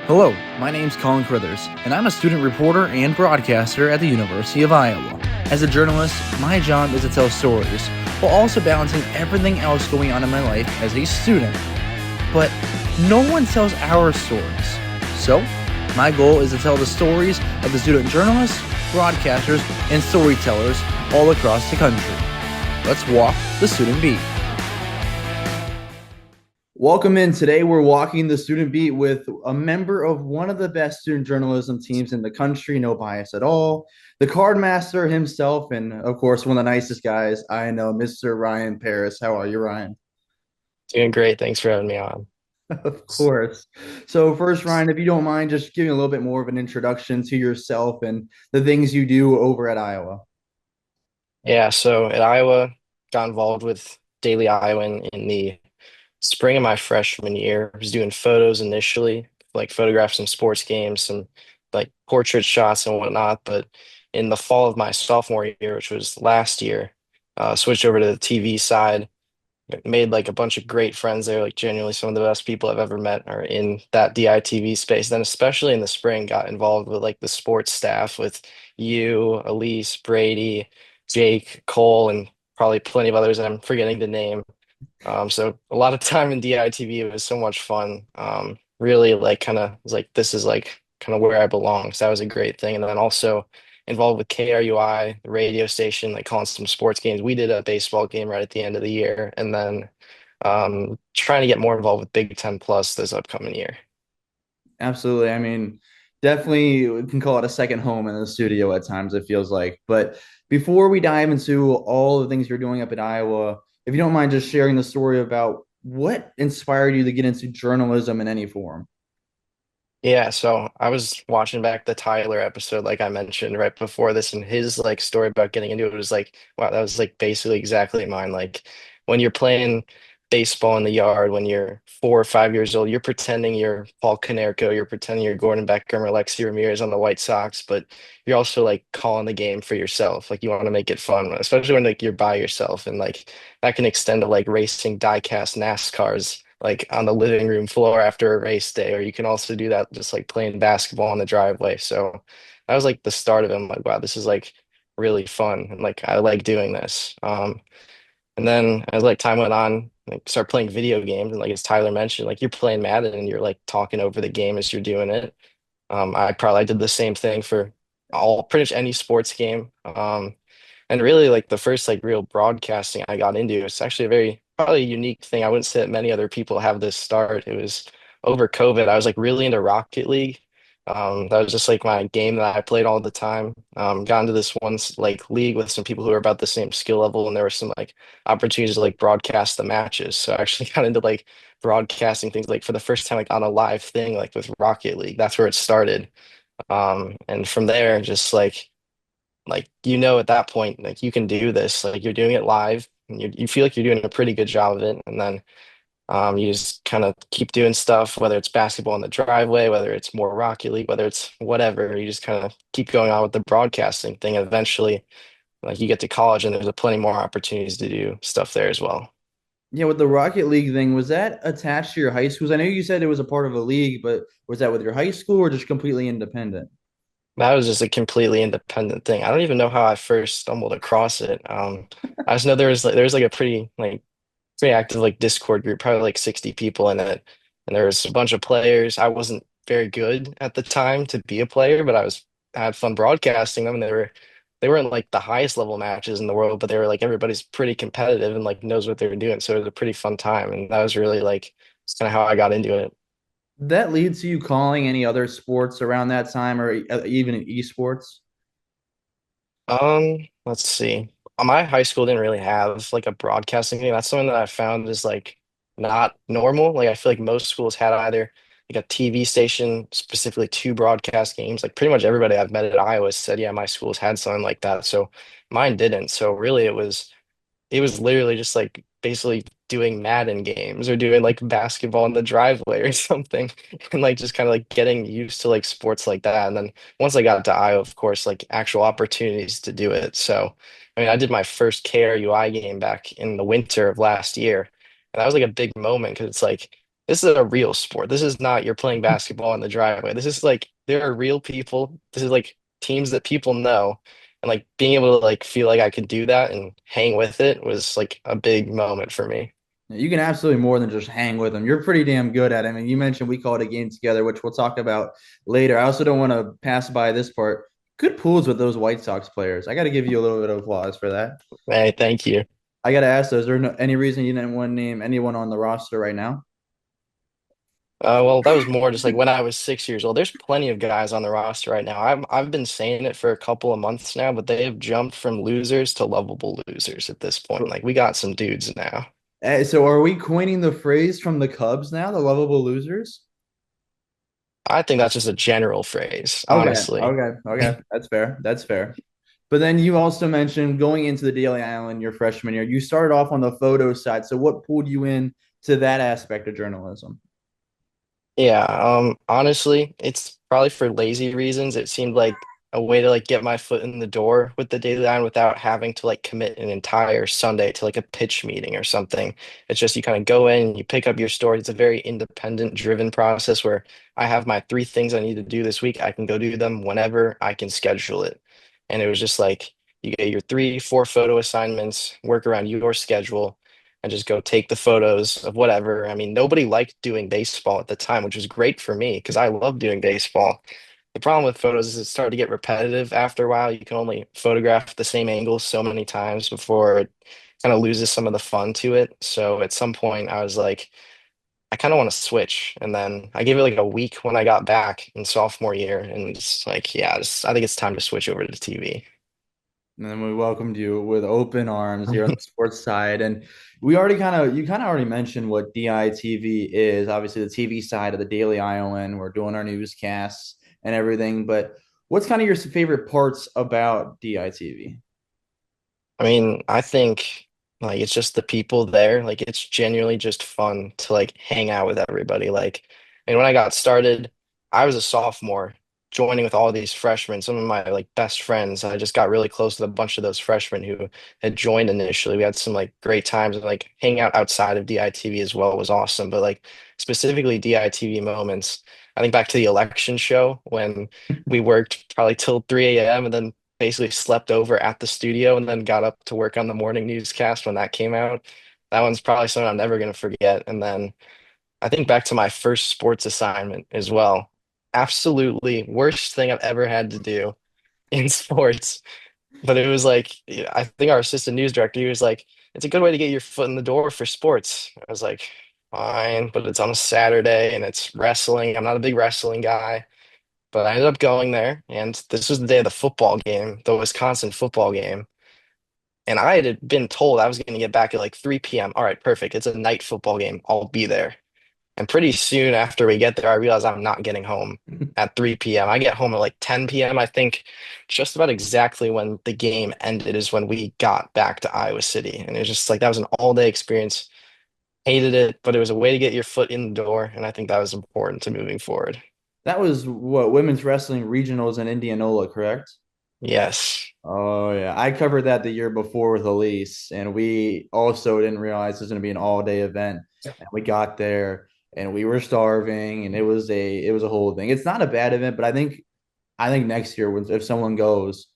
Hello, my name's Colin Crithers, and I'm a student reporter and broadcaster at the University of Iowa. As a journalist, my job is to tell stories, while also balancing everything else going on in my life as a student. But no one tells our stories. So, my goal is to tell the stories of the student journalists, broadcasters, and storytellers all across the country. Let's walk the student beat. Welcome in. Today, we're walking the student beat with a member of one of the best student journalism teams in the country, no bias at all, the Cardmaster himself, and of course, one of the nicest guys I know, Mr. Ryan Paris. How are you, Ryan? Doing great. Thanks for having me on. Of course. So, first, Ryan, if you don't mind, just giving a little bit more of an introduction to yourself and the things you do over at Iowa. Yeah, so at Iowa, got involved with Daily Iowan in the spring of my freshman year. I was doing photos initially, like photograph some sports games, some like portrait shots and whatnot. But in the fall of my sophomore year, which was last year, switched over to the TV side. Made like a bunch of great friends there, like genuinely some of the best people I've ever met are in that DITV space. Then especially in the spring, got involved with like the sports staff with you, Elise, Brady, Jake, Cole, and probably plenty of others that I'm forgetting to name. So a lot of time in DITV. It was so much fun. Really like kind of was like this is like kind of where I belong. So that was a great thing. And then also involved with KRUI, the radio station, like calling some sports games. We did a baseball game right at the end of the year, and then trying to get more involved with Big Ten Plus this upcoming year. Absolutely. I mean, definitely we can call it a second home in the studio at times, it feels like. But before we dive into all the things you're doing up at Iowa, if you don't mind just sharing the story about what inspired you to get into journalism in any form. Yeah, so I was watching back the Tyler episode, like I mentioned right before this, and his like story about getting into it was like, wow, that was like basically exactly mine. Like when you're playing baseball in the yard when you're 4 or 5 years old, you're pretending you're Paul Konerko, you're pretending you're Gordon Beckham or Lexi Ramirez on the White Sox, but you're also like calling the game for yourself. Like you want to make it fun, especially when like you're by yourself, and like that can extend to like racing diecast NASCARs like on the living room floor after a race day, or you can also do that just like playing basketball in the driveway. So that was like the start of it. I'm like, wow, this is like really fun. And like I like doing this. And then as like time went on, like start playing video games. And like as Tyler mentioned, like you're playing Madden and you're like talking over the game as you're doing it. I probably did the same thing for all pretty much any sports game. And really like the first like real broadcasting I got into, it's actually a very probably a unique thing. I wouldn't say that many other people have this start. It was over COVID. I was like really into Rocket League. That was just like my game that I played all the time. Got into this like league with some people who were about the same skill level, and there were some like opportunities to like broadcast the matches. So I actually got into like broadcasting things like for the first time like on a live thing like with Rocket League. That's where it started. And from there, just like at that point like you can do this. Like you're doing it live, and you feel like you're doing a pretty good job of it. And then you just kind of keep doing stuff, whether it's basketball in the driveway, whether it's more Rocket League, whether it's whatever. You just kind of keep going on with the broadcasting thing. Eventually, like you get to college, and there's a plenty more opportunities to do stuff there as well. Yeah, with the Rocket League thing, was that attached to your high schools? I know you said it was a part of a league, but was that with your high school or just completely independent? That was just a completely independent thing. I don't even know how I first stumbled across it. I just know there was like a pretty active like Discord group, probably like 60 people in it. And there was a bunch of players. I wasn't very good at the time to be a player, but I had fun broadcasting them, and they weren't like the highest level matches in the world, but they were like everybody's pretty competitive and like knows what they're doing. So it was a pretty fun time. And that was really like it's kind of how I got into it. That leads to you calling any other sports around that time or even in esports? Let's see. My high school didn't really have like a broadcasting thing. That's something that I found is like not normal. Like I feel like most schools had either like a TV station specifically to broadcast games. Like pretty much everybody I've met at Iowa said, yeah, my schools had something like that. So mine didn't. So really it was literally just like basically doing Madden games or doing like basketball in the driveway or something, and like just kind of like getting used to like sports like that. And then once I got to Iowa, of course, like actual opportunities to do it. So I mean, I did my first KRUI game back in the winter of last year, and that was like a big moment because it's like this is a real sport. This is not you're playing basketball in the driveway. This is like there are real people. This is like teams that people know. And like being able to like feel like I could do that and hang with it was like a big moment for me. You can absolutely more than just hang with them. You're pretty damn good at it. I mean, you mentioned we called a game together, which we'll talk about later. I also don't want to pass by this part. Good pools with those White Sox players. I got to give you a little bit of applause for that. Hey, thank you. I got to ask, though, is there any reason you didn't want to name anyone on the roster right now? Well, that was more just like when I was 6 years old. There's plenty of guys on the roster right now. I've been saying it for a couple of months now, but they have jumped from losers to lovable losers at this point. Like we got some dudes now. So are we coining the phrase from the Cubs now, the lovable losers? I think that's just a general phrase, Okay, honestly. okay, okay. That's fair. That's fair. But then you also mentioned going into the Daily Island your freshman year. You started off on the photo side. So what pulled you in to that aspect of journalism? Yeah, honestly, it's probably for lazy reasons. It seemed like a way to like get my foot in the door with the Daily Line without having to like commit an entire Sunday to like a pitch meeting or something. It's just you kind of go in, you pick up your story. It's a very independent driven process where I have my three things I need to do this week. I can go do them whenever I can schedule it. And it was just like you get your three, four photo assignments, work around your schedule and just go take the photos of whatever. I mean, nobody liked doing baseball at the time, which was great for me because I love doing baseball. The problem with photos is it started to get repetitive after a while. You can only photograph the same angle so many times before it kind of loses some of the fun to it. So at some point, I was like, I kind of want to switch. And then I gave it like a week when I got back in sophomore year. And it's like, yeah, I think it's time to switch over to TV. And then we welcomed you with open arms here on the sports side. And we already you kind of already mentioned what DITV is. Obviously, the TV side of the Daily Iowan. We're doing our newscasts and everything. But what's kind of your favorite parts about DITV? I mean, I think like it's just the people there. Like it's genuinely just fun to like hang out with everybody. Like, and when I got started, I was a sophomore joining with all these freshmen, some of my like best friends. I just got really close with a bunch of those freshmen who had joined initially. We had some like great times and like hanging out outside of DITV as well was awesome. But like specifically DITV moments, I think back to the election show when we worked probably till 3 a.m. and then basically slept over at the studio and then got up to work on the morning newscast when that came out. That one's probably something I'm never going to forget. And then I think back to my first sports assignment as well. Absolutely worst thing I've ever had to do in sports. But it was like, I think our assistant news director, he was like, it's a good way to get your foot in the door for sports. I was like, fine, but it's on a Saturday and it's wrestling. I'm not a big wrestling guy. But I ended up going there, and this was the day of the football game, the Wisconsin football game. And I had been told I was going to get back at like 3 p.m. All right, perfect. It's a night football game. I'll be there. And pretty soon after we get there, I realize I'm not getting home at 3 p.m. I get home at like 10 p.m. I think just about exactly when the game ended is when we got back to Iowa City. And it was just like that was an all-day experience. Hated it, but it was a way to get your foot in the door. And I think that was important to moving forward. That was what women's wrestling regionals in Indianola, correct? Yes. Oh yeah, I covered that the year before with Elise, and we also didn't realize it was going to be an all-day event. And we got there, and we were starving, and it was a whole thing. It's not a bad event, but I think next year if someone goes,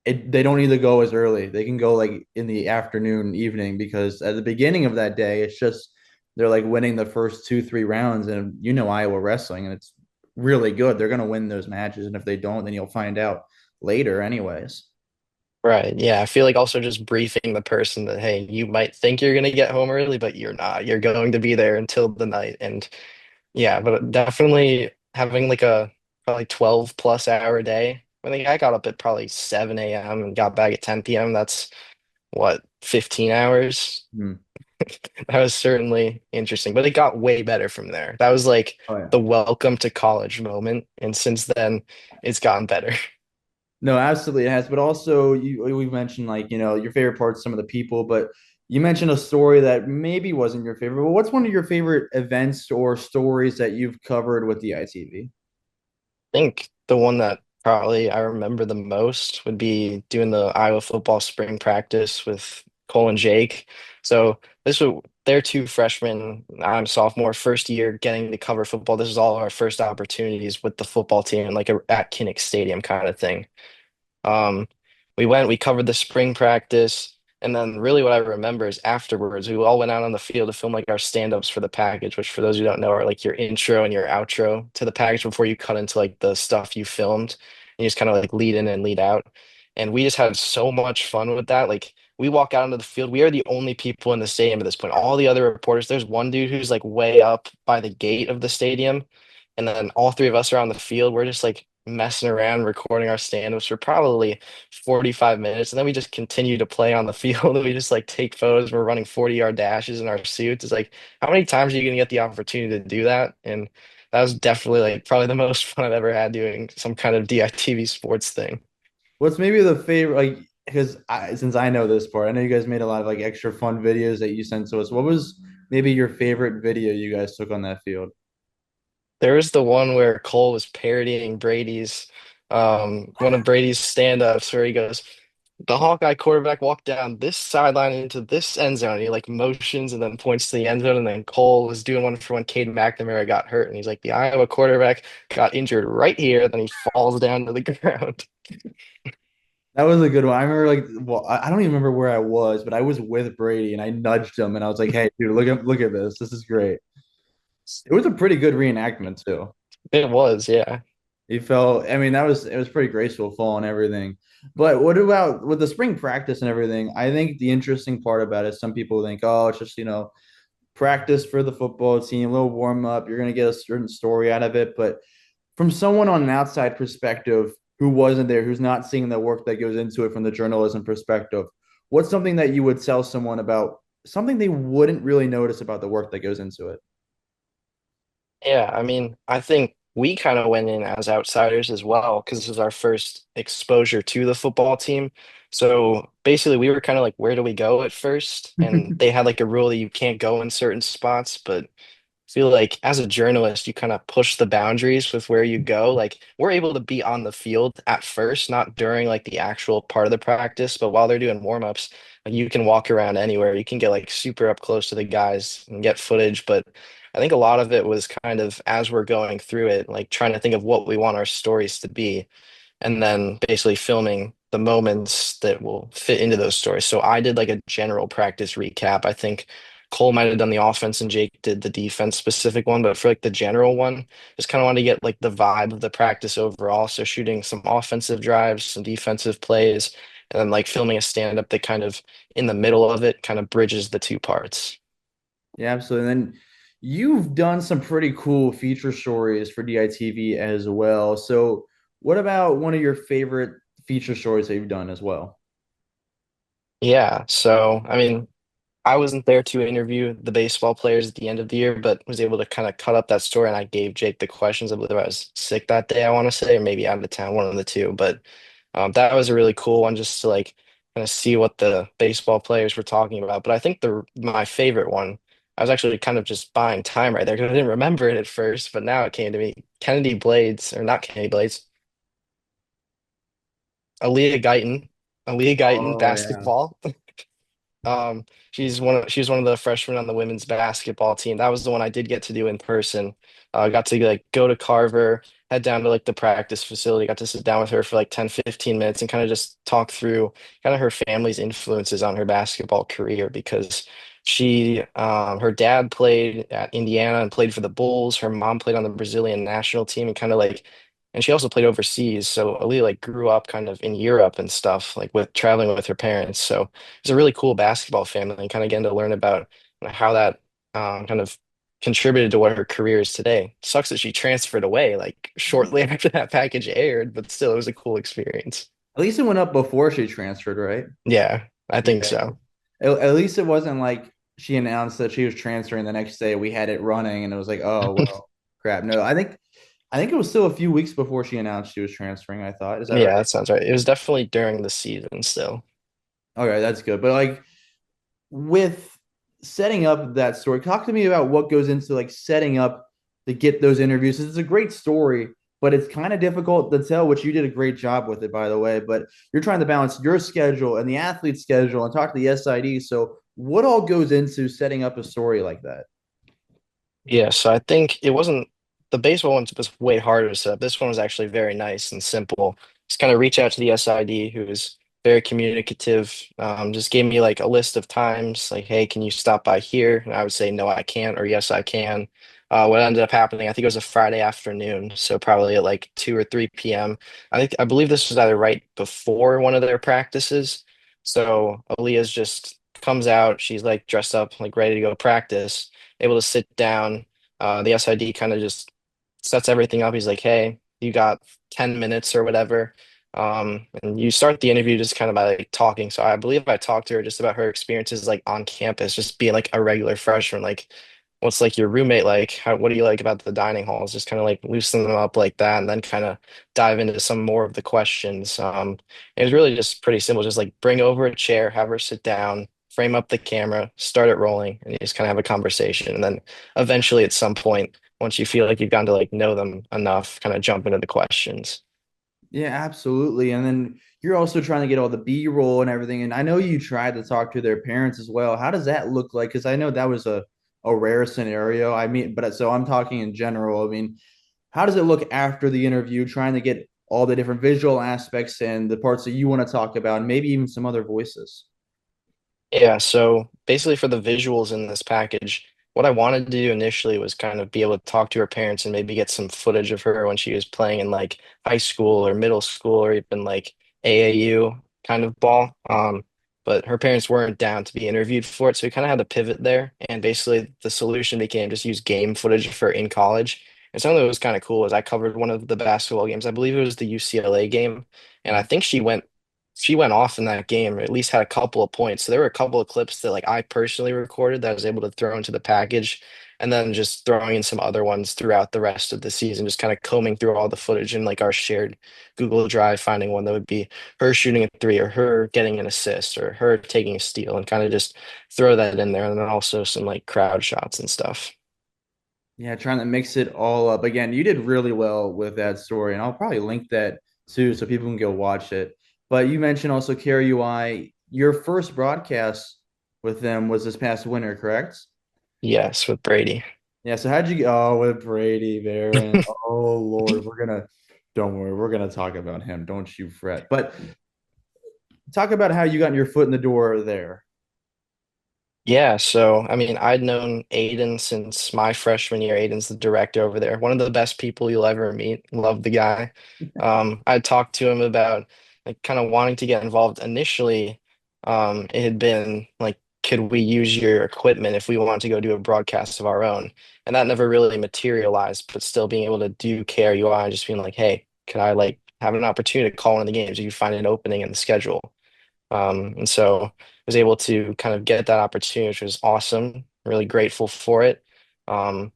they don't need to go as early. They can go like in the afternoon, evening, because at the beginning of that day, it's just they're like winning the first two, 3 rounds, and you know Iowa wrestling, and it's really good. They're gonna win those matches, and if they don't, then you'll find out later, anyways. Right. Yeah. I feel like also just briefing the person that, hey, you might think you're going to get home early, but you're not. You're going to be there until the night. And yeah, but definitely having like a probably 12 plus hour day. I think I got up at probably 7 a.m. and got back at 10 p.m. That's what, 15 hours? Hmm. That was certainly interesting, but it got way better from there. That was like Oh yeah. the welcome to college moment. And since then, it's gotten better. No, absolutely it has. But also we mentioned like, your favorite parts, some of the people, but you mentioned a story that maybe wasn't your favorite. But what's one of your favorite events or stories that you've covered with the ITV? Think the one that probably I remember the most would be doing the Iowa football spring practice with Cole and Jake. So this was they're two freshmen. I'm sophomore, first year getting to cover football. This is all our first opportunities with the football team, like at Kinnick Stadium kind of thing. Um, we covered the spring practice, and then really what I remember is afterwards, we all went out on the field to film like our stand-ups for the package, which for those who don't know are like your intro and your outro to the package before you cut into like the stuff you filmed. And you just kind of like lead in and lead out. And we just had so much fun with that. Like we walk out into the field, we are the only people in the stadium at this point. All the other reporters, there's one dude who's like way up by the gate of the stadium. And then all three of us are on the field. We're just like messing around, recording our stand-ups for probably 45 minutes. And then we just continue to play on the field. We just like take photos. We're running 40-yard dashes in our suits. It's like, how many times are you going to get the opportunity to do that? And that was definitely like probably the most fun I've ever had doing some kind of DITV sports thing. What's maybe the favorite, like, because since I know this part, I know you guys made a lot of like extra fun videos that you sent to us. What was maybe your favorite video you guys took on that field? There was the one where Cole was parodying Brady's one of Brady's stand-ups where he goes, the Hawkeye quarterback walked down this sideline into this end zone. He like motions and then points to the end zone. And then Cole was doing one for when Cade McNamara got hurt. And he's like, the Iowa quarterback got injured right here. Then he falls down to the ground. That was a good one. I remember like, well, I don't even remember where I was, but I was with Brady and I nudged him and I was like, "Hey, dude, look at this. This is great." It was a pretty good reenactment too. It was, yeah. He felt, I mean, it was pretty graceful fall and everything. But what about with the spring practice and everything? I think the interesting part about it, some people think, oh, it's just, practice for the football team, a little warm up. You're going to get a certain story out of it. But from someone on an outside perspective who wasn't there, who's not seeing the work that goes into it from the journalism perspective, what's something that you would tell someone about something they wouldn't really notice about the work that goes into it? Yeah, I mean, I think we kind of went in as outsiders as well because this was our first exposure to the football team. So basically, we were kind of like, where do we go at first? And they had like a rule that you can't go in certain spots, but feel like as a journalist, you kind of push the boundaries with where you go. Like we're able to be on the field at first, not during like the actual part of the practice, but while they're doing warm-ups, like you can walk around anywhere. You can get like super up close to the guys and get footage. But I think a lot of it was kind of as we're going through it, like trying to think of what we want our stories to be and then basically filming the moments that will fit into those stories. So I did like a general practice recap. I think Cole might have done the offense and Jake did the defense specific one, but for like the general one, just kind of wanted to get like the vibe of the practice overall. So shooting some offensive drives, some defensive plays, and then like filming a stand-up that kind of in the middle of it kind of bridges the two parts. Yeah, absolutely. And then you've done some pretty cool feature stories for DITV as well. So, what about one of your favorite feature stories that you've done as well? Yeah, so I mean, I wasn't there to interview the baseball players at the end of the year, but was able to kind of cut up that story. And I gave Jake the questions. I believe I was sick that day, I want to say, or maybe out of town, one of the two. But that was a really cool one just to like kind of see what the baseball players were talking about. But I think the my favorite one, I was actually kind of just buying time right there because I didn't remember it at first, but now it came to me. Kennedy Blades, or not Kennedy Blades, Aaliyah Guyton, Aaliyah Guyton Oh yeah. basketball. She was one of the freshmen on the women's basketball team. That was the one I did get to do in person. Got to like go to Carver, head down to like the practice facility, got to sit down with her for like 10, 15 minutes and kind of just talk through kind of her family's influences on her basketball career because her dad played at Indiana and played for the Bulls. Her mom played on the Brazilian national team and kind of like and she also played overseas. So Aaliyah like grew up kind of in Europe and stuff, like with traveling with her parents. So it's a really cool basketball family and kind of getting to learn about how that kind of contributed to what her career is today. Sucks that she transferred away like shortly after that package aired, but still, it was a cool experience. At least it went up before she transferred, right? Yeah, I think Yeah. so. At least it wasn't like she announced that she was transferring the next day. We had it running, and it was like, oh well, crap. No, I think it was still a few weeks before she announced she was transferring. I thought, is that right? Yeah, that sounds right. It was definitely during the season still. Okay, that's good. But like with setting up that story, talk to me about what goes into like setting up to get those interviews. It's a great story, but it's kind of difficult to tell, which you did a great job with it, by the way. But you're trying to balance your schedule and the athlete's schedule and talk to the SID. So What all goes into setting up a story like that? Yeah, so I think it wasn't the baseball one was way harder to set up. This one was actually very nice and simple. Just kind of reach out to the SID who was very communicative. Just gave me like a list of times, like, hey, can you stop by here? And I would say, no, I can't, or yes, I can. What ended up happening, I think it was a Friday afternoon, so probably at like 2 or 3 p.m. I believe this was either right before one of their practices. So Aaliyah's just comes out, she's like dressed up, like ready to go practice, able to sit down. The SID kind of just sets everything up. He's like, hey, you got 10 minutes or whatever. And you start the interview just kind of by like talking. So I believe I talked to her just about her experiences like on campus, just being like a regular freshman. Like, what's like your roommate like? What do you like about the dining halls? Just kind of like loosen them up like that, and then kind of dive into some more of the questions. It was really just pretty simple. Just like bring over a chair, have her sit down, frame up the camera, start it rolling, and you just kind of have a conversation. And then eventually at some point, once you feel like you've gotten to like know them enough, kind of jump into the questions. Yeah, absolutely. And then you're also trying to get all the B-roll and everything. And I know you tried to talk to their parents as well. How does that look like? Because I know that was a rare scenario. I mean, but so I'm talking in general. I mean, how does it look after the interview, trying to get all the different visual aspects and the parts that you want to talk about, and maybe even some other voices? Yeah, so basically for the visuals in this package, what I wanted to do initially was kind of be able to talk to her parents and maybe get some footage of her when she was playing in like high school or middle school or even like AAU kind of ball. But her parents weren't down to be interviewed for it, so we kind of had to pivot there. And basically the solution became just use game footage of her in college. And something that was kind of cool is I covered one of the basketball games. I believe it was the UCLA game, and I think she went off in that game, or at least had a couple of points. So there were a couple of clips that like I personally recorded that I was able to throw into the package, and then just throwing in some other ones throughout the rest of the season, just kind of combing through all the footage in like our shared Google Drive, finding one that would be her shooting a three or her getting an assist or her taking a steal and kind of just throw that in there. And then also some like crowd shots and stuff. Yeah, trying to mix it all up. Again, you did really well with that story, and I'll probably link that too so people can go watch it. But you mentioned also KRUI. Your first broadcast with them was this past winter, correct? Yes, with Brady. Yeah, so how'd you get? Oh, with Brady Barron. Oh Lord, don't worry, we're gonna talk about him. Don't you fret. But talk about how you got your foot in the door there. Yeah, so I mean, I'd known Aiden since my freshman year. Aiden's the director over there. One of the best people you'll ever meet. Love the guy. I talked to him about like kind of wanting to get involved. Initially, it had been like, could we use your equipment if we wanted to go do a broadcast of our own? And that never really materialized, but still being able to do KRUI and just being like, hey, could I like have an opportunity to call one of the games if you find an opening in the schedule? And so I was able to kind of get that opportunity, which was awesome. Really grateful for it. Um,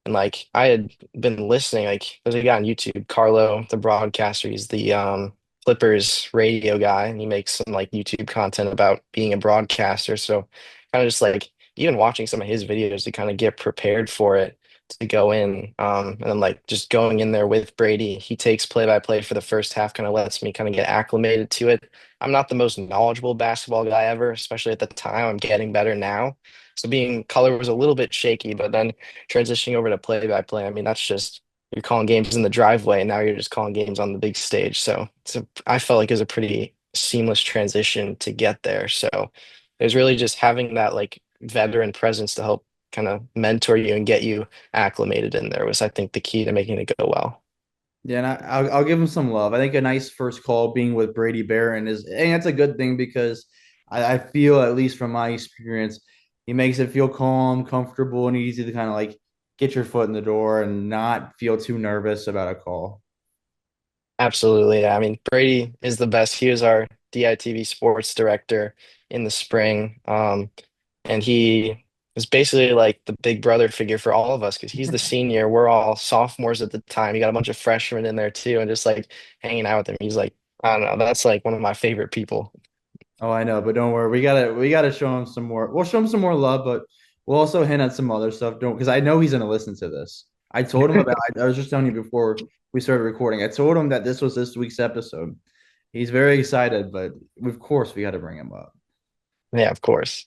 and like I had been listening, like there's a guy on YouTube, Carlo, the broadcaster. He's the Clippers radio guy, and he makes some like YouTube content about being a broadcaster. So kind of just like even watching some of his videos to kind of get prepared for it to go in. And then like just going in there with Brady, he takes play by play for the first half, kind of lets me kind of get acclimated to it. I'm not the most knowledgeable basketball guy ever, especially at the time. I'm getting better now. So being color was a little bit shaky, but then transitioning over to play by play, I mean, that's just you're calling games in the driveway, and now you're just calling games on the big stage. So I felt like it was a pretty seamless transition to get there. So it was really just having that like veteran presence to help kind of mentor you and get you acclimated in there was, I think, the key to making it go well. Yeah, and I'll give him some love. I think a nice first call being with Brady Barron is, and that's a good thing because I feel, at least from my experience, he makes it feel calm, comfortable, and easy to kind of like get your foot in the door and not feel too nervous about a call. Absolutely. Yeah. I mean, Brady is the best. He was our DITV sports director in the spring. And he was basically like the big brother figure for all of us because he's the senior. We're all sophomores at the time. You got a bunch of freshmen in there too, and just like hanging out with him. He's like, I don't know, that's like one of my favorite people. Oh, I know, but don't worry. We gotta show him some more. We'll show him some more love, but we'll also hint at some other stuff. Don't, because I know he's gonna listen to this. I told him about. I was just telling you before we started recording. I told him that this was this week's episode. He's very excited, but of course we got to bring him up. Yeah, of course.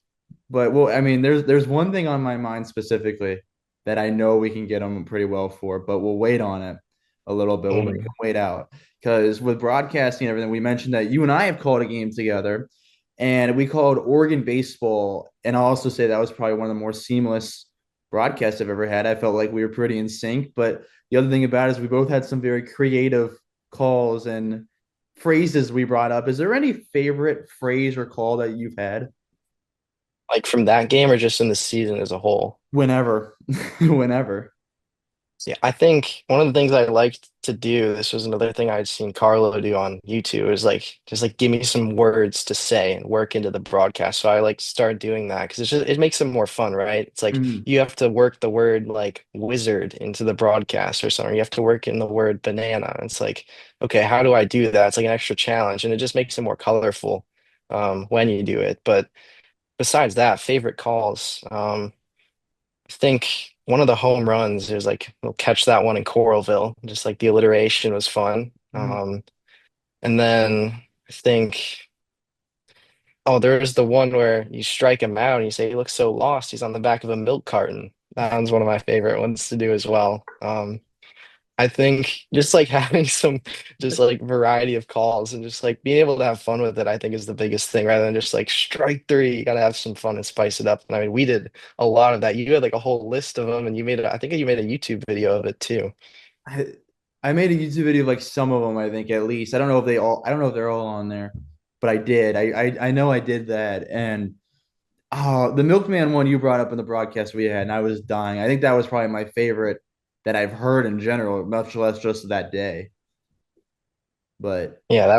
But well, I mean, there's one thing on my mind specifically that I know we can get them pretty well for, but we'll wait on it a little bit. We'll make Mhm. them wait out because with broadcasting and everything, we mentioned that you and I have called a game together, and we called Oregon baseball. And I'll also say that was probably one of the more seamless broadcasts I've ever had. I felt like we were pretty in sync. But the other thing about it is we both had some very creative calls and phrases we brought up. Is there any favorite phrase or call that you've had? Like from that game or just in the season as a whole? Whenever, whenever. Yeah, I think one of the things I liked to do, this was another thing I'd seen Carlo do on YouTube, is like just like give me some words to say and work into the broadcast. So I like started doing that because it makes it more fun, right? It's like Mhm. you have to work the word like wizard into the broadcast or something. You have to work in the word banana. It's like, okay, how do I do that? It's like an extra challenge and it just makes it more colorful when you do it. But besides that, favorite calls. I think one of the home runs is like we'll catch that one in Coralville. Just like the alliteration was fun. Mhm. And then I think oh, there's the one where you strike him out and you say he looks so lost. He's on the back of a milk carton. That one's one of my favorite ones to do as well. I think just like having some just like variety of calls and just like being able to have fun with it, I think is the biggest thing rather than just like strike three. You got to have some fun and spice it up. And I mean, we did a lot of that. You had like a whole list of them and you made it, I think you made a YouTube video of it too. I, I made a YouTube video of like some of them, I think at least. I don't know if they're all on there, but I did. I know I did that. And oh, the Milkman one you brought up in the broadcast we had, and I was dying. I think that was probably my favorite that I've heard in general, much less just that day. But Yeah, that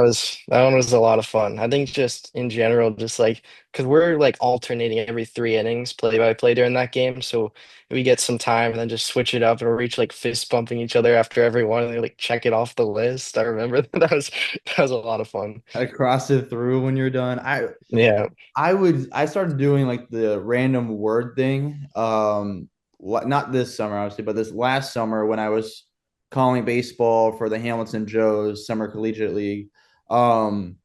one was a lot of fun. I think just in general, just like because we're like alternating every 3 innings play by play during that game. So we get some time and then just switch it up and we'll reach like fist bumping each other after every one and they like check it off the list. I remember that was a lot of fun. I cross it through when you're done. Yeah. I started doing like the random word thing. Not this summer, obviously, but this last summer when I was calling baseball for the Hamilton Joes Summer Collegiate League. Um,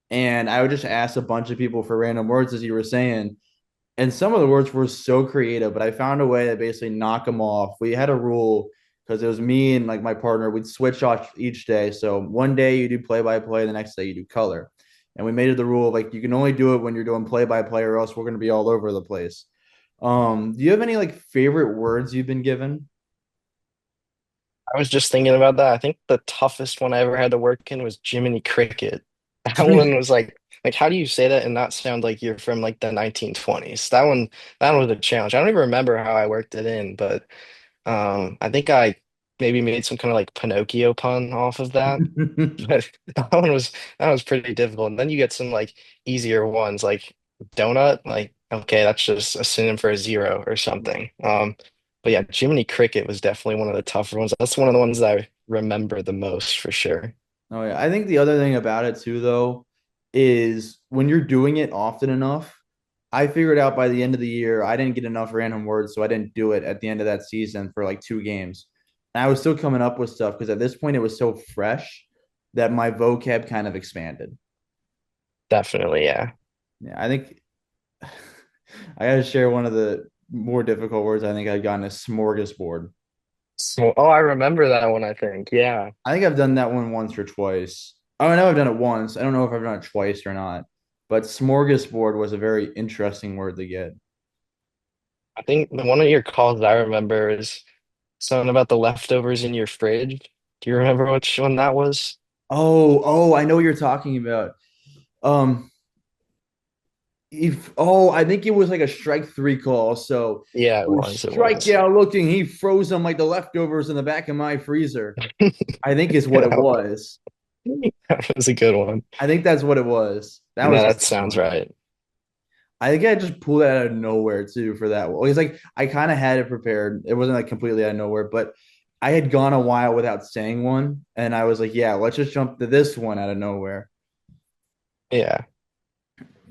and I would just ask a bunch of people for random words, as you were saying. And some of the words were so creative, but I found a way to basically knock them off. We had a rule because it was me and like my partner, we'd switch off each day. So one day you do play by play, the next day you do color. And we made it the rule of like you can only do it when you're doing play by play, or else we're going to be all over the place. Do you have any like favorite words you've been given? I was just thinking about that. I think the toughest one I ever had to work in was Jiminy Cricket. That one was like how do you say that and not sound like you're from like the 1920s? That one was a challenge. I don't even remember how I worked it in, but I think I maybe made some kind of like Pinocchio pun off of that. But that was pretty difficult. And then you get some like easier ones like donut, like okay, that's just a synonym for a zero or something. But yeah, Jiminy Cricket was definitely one of the tougher ones. That's one of the ones that I remember the most for sure. Oh yeah, I think the other thing about it too, though, is when you're doing it often enough, I figured out by the end of the year I didn't get enough random words, so I didn't do it at the end of that season for like 2 games. And I was still coming up with stuff because at this point it was so fresh that my vocab kind of expanded. Definitely, yeah. Yeah, I think I gotta share one of the more difficult words I think I've gotten is smorgasbord. Oh, I remember that one, I think. Yeah. I think I've done that one once or twice. Oh, I know I've done it once. I don't know if I've done it twice or not. But smorgasbord was a very interesting word to get. I think one of your calls I remember is something about the leftovers in your fridge. Do you remember which one that was? I know what you're talking about. Um, if I think it was like a strike three call. So Yeah, it he was was. It strike was. out looking. He froze them like the leftovers in the back of my freezer. I think is what it was. That was a good one. I think that's what it was. That Yeah, was a that good sounds one. right. I think I just pulled it out of nowhere too for that one. It's like I kind of had it prepared. It wasn't like completely out of nowhere, but I had gone a while without saying one, and I was like, "Yeah, let's just jump to this one out of nowhere." Yeah.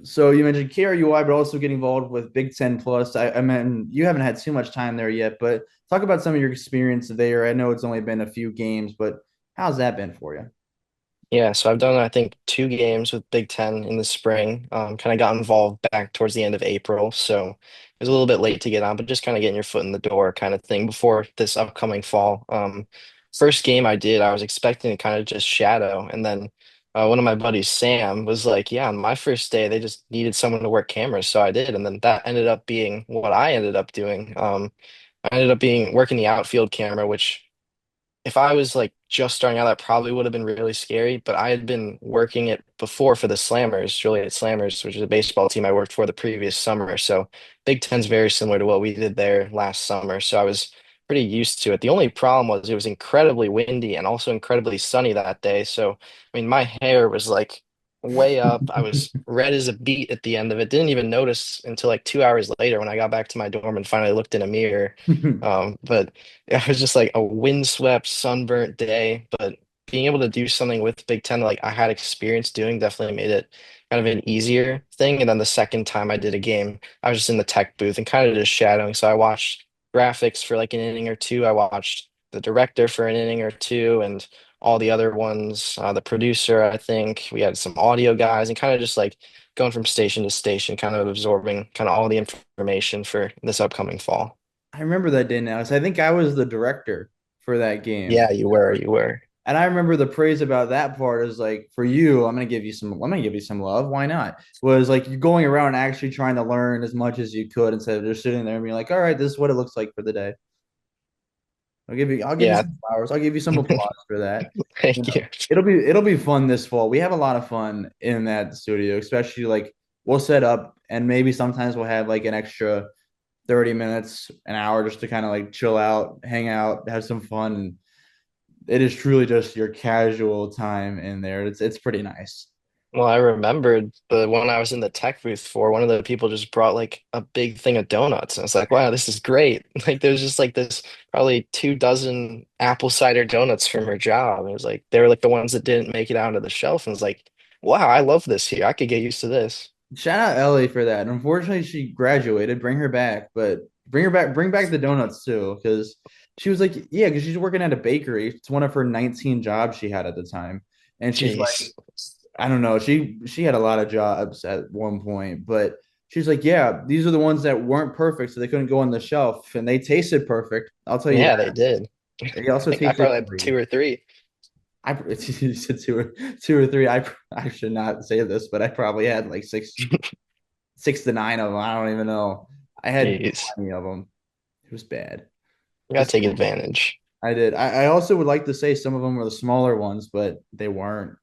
So you mentioned KRUI, but also getting involved with Big Ten Plus. I mean, you haven't had too much time there yet, but talk about some of your experience there. I know it's only been a few games, but how's that been for you? Yeah, so I've done I think 2 games with Big Ten in the spring. Kind of got involved back towards the end of April, so it was a little bit late to get on, but just kind of getting your foot in the door kind of thing before this upcoming fall. First game I did, I was expecting to kind of just shadow, and then one of my buddies, Sam, was like, "Yeah, on my first day, they just needed someone to work cameras, so I did," and then that ended up being what I ended up doing. I ended up being working the outfield camera, which if I was like just starting out, that probably would have been really scary. But I had been working it before for the Slammers, Joliet Slammers, which is a baseball team I worked for the previous summer. So Big Ten's very similar to what we did there last summer. So I was pretty used to it. The only problem was it was incredibly windy and also incredibly sunny that day. So, I mean, my hair was like way up. I was red as a beet at the end of it. Didn't even notice until like 2 hours later when I got back to my dorm and finally looked in a mirror. But it was just like a windswept, sunburnt day, but being able to do something with Big Ten like I had experience doing definitely made it kind of an easier thing. And then the second time I did a game, I was just in the tech booth and kind of just shadowing. So I watched graphics for like an inning or two. I watched the director for an inning or two and all the other ones, the producer, I think. We had some audio guys and kind of just like going from station to station, kind of absorbing kind of all the information for this upcoming fall. I remember that day now. So I think I was the director for that game. Yeah, you were, you were. And I remember the praise about that part is like for you, I'm gonna give you some love. Why not? Was like you going around and actually trying to learn as much as you could instead of just sitting there and being like, all right, this is what it looks like for the day. I'll give you Yeah, some flowers. I'll give you some applause for that. You thank know, you. it'll be fun this fall. We have a lot of fun in that studio, especially like we'll set up and maybe sometimes we'll have like an extra 30 minutes, an hour just to kind of like chill out, hang out, have some fun. It is truly just your casual time in there. It's pretty nice. Well, I remembered the one I was in the tech booth for, one of the people just brought like a big thing of donuts. And I was like, wow, this is great. Like there's just like this probably 2 dozen apple cider donuts from her job. And it was like they were like the ones that didn't make it onto the shelf. And I was like, wow, I love this here. I could get used to this. Shout out Ellie for that. Unfortunately, she graduated. Bring her back, but bring back the donuts too, because she was like, yeah, because she's working at a bakery. It's one of her 19 jobs she had at the time, and she's like, Jeez. I don't know, she had a lot of jobs at one point, but she's like, yeah, these are the ones that weren't perfect, so they couldn't go on the shelf, and they tasted perfect. I'll tell you Yeah, that. they did. They I also think I tasted probably had great. 2 or 3. I you said two or three. I should not say this, but I probably had like six to nine of them. I don't even know. I had Jeez. plenty of them. It was bad. You gotta This take advantage. I did. I also would like to say some of them were the smaller ones, but they weren't.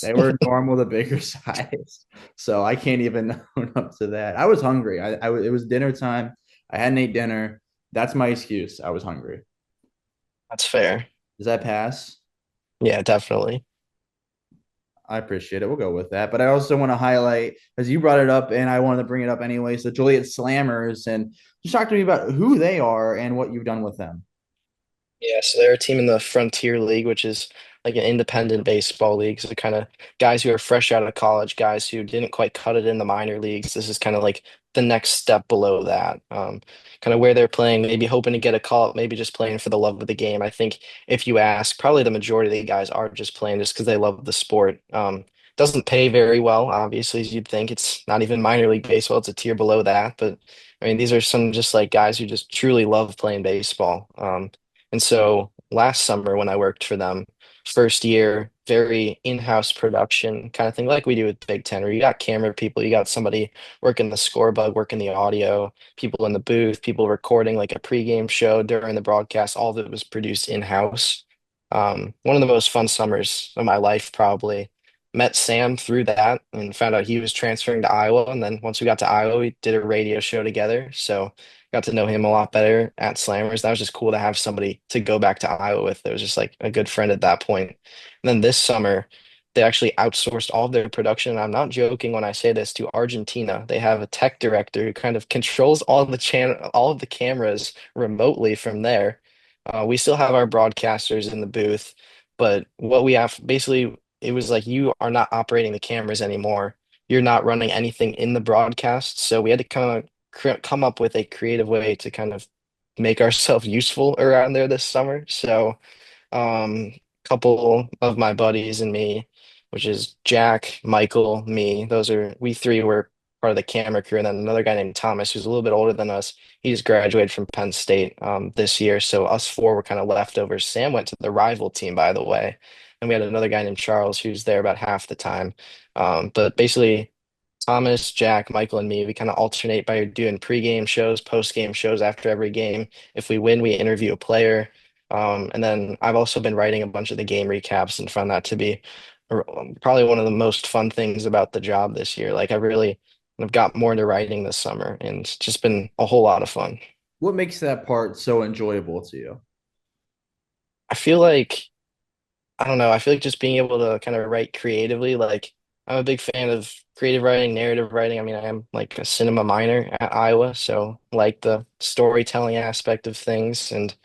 They were normal the bigger size. So I can't even own up to that. I was hungry. It was dinner time. I hadn't ate dinner. That's my excuse. I was hungry. That's fair. Does that pass? Yeah, definitely. I appreciate it. We'll go with that. But I also want to highlight, as you brought it up, and I wanted to bring it up anyways, the Joliet Slammers, and just talk to me about who they are and what you've done with them. Yeah, so they're a team in the Frontier League, which is like an independent baseball league. So kind of guys who are fresh out of college, guys who didn't quite cut it in the minor leagues. This is kind of like the next step below that. Kind of where they're playing, maybe hoping to get a call, maybe just playing for the love of the game. I think if you ask, probably the majority of the guys are just playing just because they love the sport. Doesn't pay very well, obviously, as you'd think. It's not even minor league baseball, it's a tier below that. But I mean, these are some just like guys who just truly love playing baseball. And so last summer when I worked for them, first year, very in-house production kind of thing, like we do with Big Ten, where you got camera people, you got somebody working the scoreboard, working the audio, people in the booth, people recording like a pregame show during the broadcast. All of it was produced in-house. One of the most fun summers of my life, probably. Met Sam through that and found out he was transferring to Iowa. And then once we got to Iowa, we did a radio show together. So got to know him a lot better at Slammers. That was just cool to have somebody to go back to Iowa with. It was just like a good friend at that point. And then this summer, they actually outsourced all of their production. And I'm not joking when I say this to Argentina. They have a tech director who kind of controls all of the cameras remotely from there. We still have our broadcasters in the booth, but what we have basically, it was like you are not operating the cameras anymore. You're not running anything in the broadcast. So we had to kind of come up with a creative way to kind of make ourselves useful around there this summer. So couple of my buddies and me, which is Jack, Michael, me. We three were part of the camera crew, and then another guy named Thomas, who's a little bit older than us. He just graduated from Penn State this year, so us four were kind of leftovers. Sam went to the rival team, by the way, and we had another guy named Charles who's there about half the time. But basically. Thomas, Jack, Michael, and me, we kind of alternate by doing pregame shows, postgame shows after every game. If we win, we interview a player. And then I've also been writing a bunch of the game recaps and found that to be probably one of the most fun things about the job this year. Like I've got more into writing this summer and it's just been a whole lot of fun. What makes that part so enjoyable to you? I feel like I don't know. I feel like just being able to kind of write creatively, like I'm a big fan of creative writing, narrative writing. I mean, I am like a cinema minor at Iowa, so like the storytelling aspect of things. And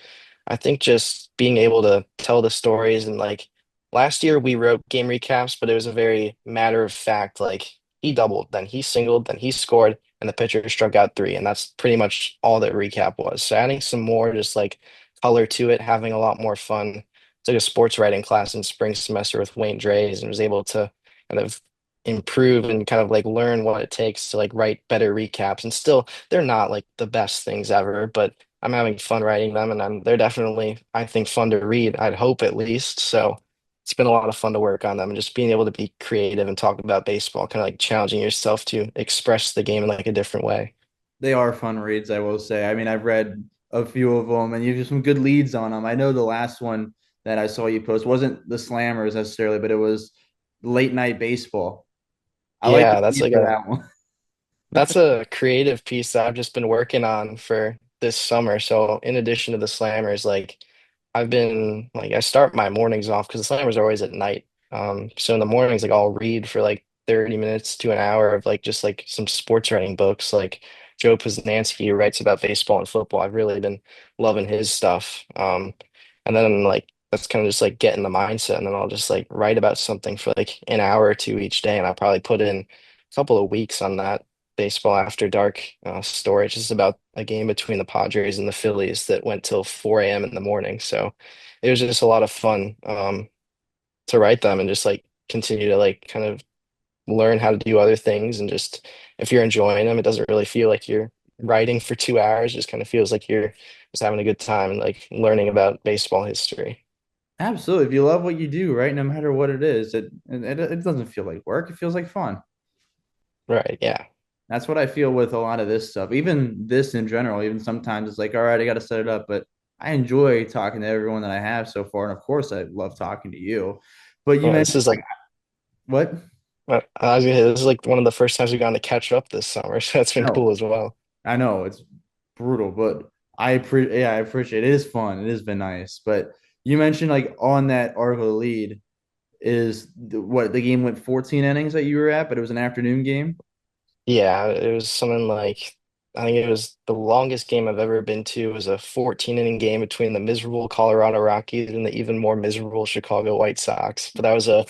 I think just being able to tell the stories and like last year we wrote game recaps, but it was a very matter of fact, like he doubled, then he singled, then he scored, and the pitcher struck out three. And that's pretty much all that recap was. So adding some more just like color to it, having a lot more fun. Took a sports writing class in spring semester with Wayne Drays and was able to kind of improve and kind of like learn what it takes to like write better recaps. And still, they're not like the best things ever, but I'm having fun writing them, and they're definitely, I think, fun to read. I'd hope at least. So it's been a lot of fun to work on them, and just being able to be creative and talk about baseball, kind of like challenging yourself to express the game in like a different way. They are fun reads, I will say. I mean, I've read a few of them, and you have some good leads on them. I know the last one that I saw you post wasn't the Slammers necessarily, but it was late night baseball. I like the Yeah, lead for that one. that's a creative piece that I've just been working on for this summer. So in addition to the slammers, like I start my mornings off because the slammers are always at night. So in the mornings, like I'll read for like 30 minutes to an hour of like just like some sports writing books. Like Joe Posnanski, who writes about baseball and football. I've really been loving his stuff. And then like that's kind of just like get in the mindset, and then I'll just like write about something for like an hour or two each day, and I'll probably put in a couple of weeks on that baseball after dark story. It's just about a game between the Padres and the Phillies that went till 4 a.m. in the morning. So it was just a lot of fun to write them and just like continue to like kind of learn how to do other things. And just if you're enjoying them, it doesn't really feel like you're writing for 2 hours. It just kind of feels like you're just having a good time and like learning about baseball history. Absolutely. If you love what you do, right, no matter what it is, it doesn't feel like work. It feels like fun. Right. Yeah. That's what I feel with a lot of this stuff. Even this in general, even sometimes it's like, all right, I got to set it up. But I enjoy talking to everyone that I have so far. And of course, I love talking to you. But you Well, this mentioned is like what? I was gonna say, this is like one of the first times we've gotten to catch up this summer, so that's been No, cool as well. I know it's brutal, but I appreciate it. It is fun. It has been nice. But you mentioned like on that article lead is what the game went 14 innings that you were at, but it was an afternoon game. Yeah, it was something like I think it was the longest game I've ever been to. It was a 14 inning game between the miserable Colorado Rockies and the even more miserable Chicago White Sox. But that was a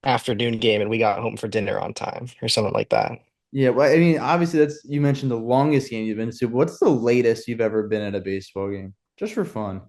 afternoon game, and we got home for dinner on time or something like that. Yeah, well, I mean, obviously that's you mentioned the longest game you've been to. What's the latest you've ever been at a baseball game? Just for fun.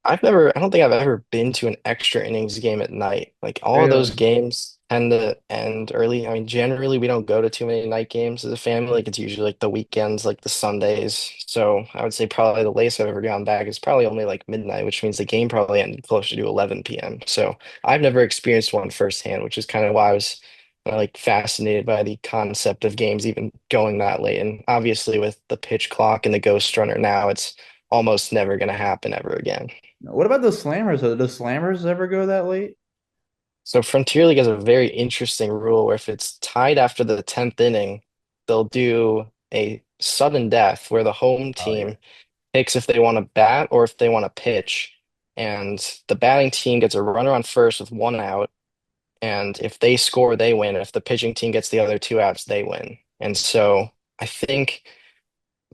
I don't think I've ever been to an extra innings game at night. Like all of those Really? games tend to end early. I mean, generally we don't go to too many night games as a family. Like it's usually like the weekends, like the Sundays. So I would say probably the latest I've ever gone back is probably only like midnight, which means the game probably ended closer to 11 p.m. So I've never experienced one firsthand, which is kind of why I was like fascinated by the concept of games even going that late. And obviously with the pitch clock and the ghost runner now, it's almost never going to happen ever again. What about the Slammers? Do the Slammers ever go that late? So Frontier League has a very interesting rule where if it's tied after the 10th inning, they'll do a sudden death where the home Oh yeah. team picks if they want to bat or if they want to pitch. And the batting team gets a runner on first with one out. And if they score, they win. If the pitching team gets the other two outs, they win. And so I think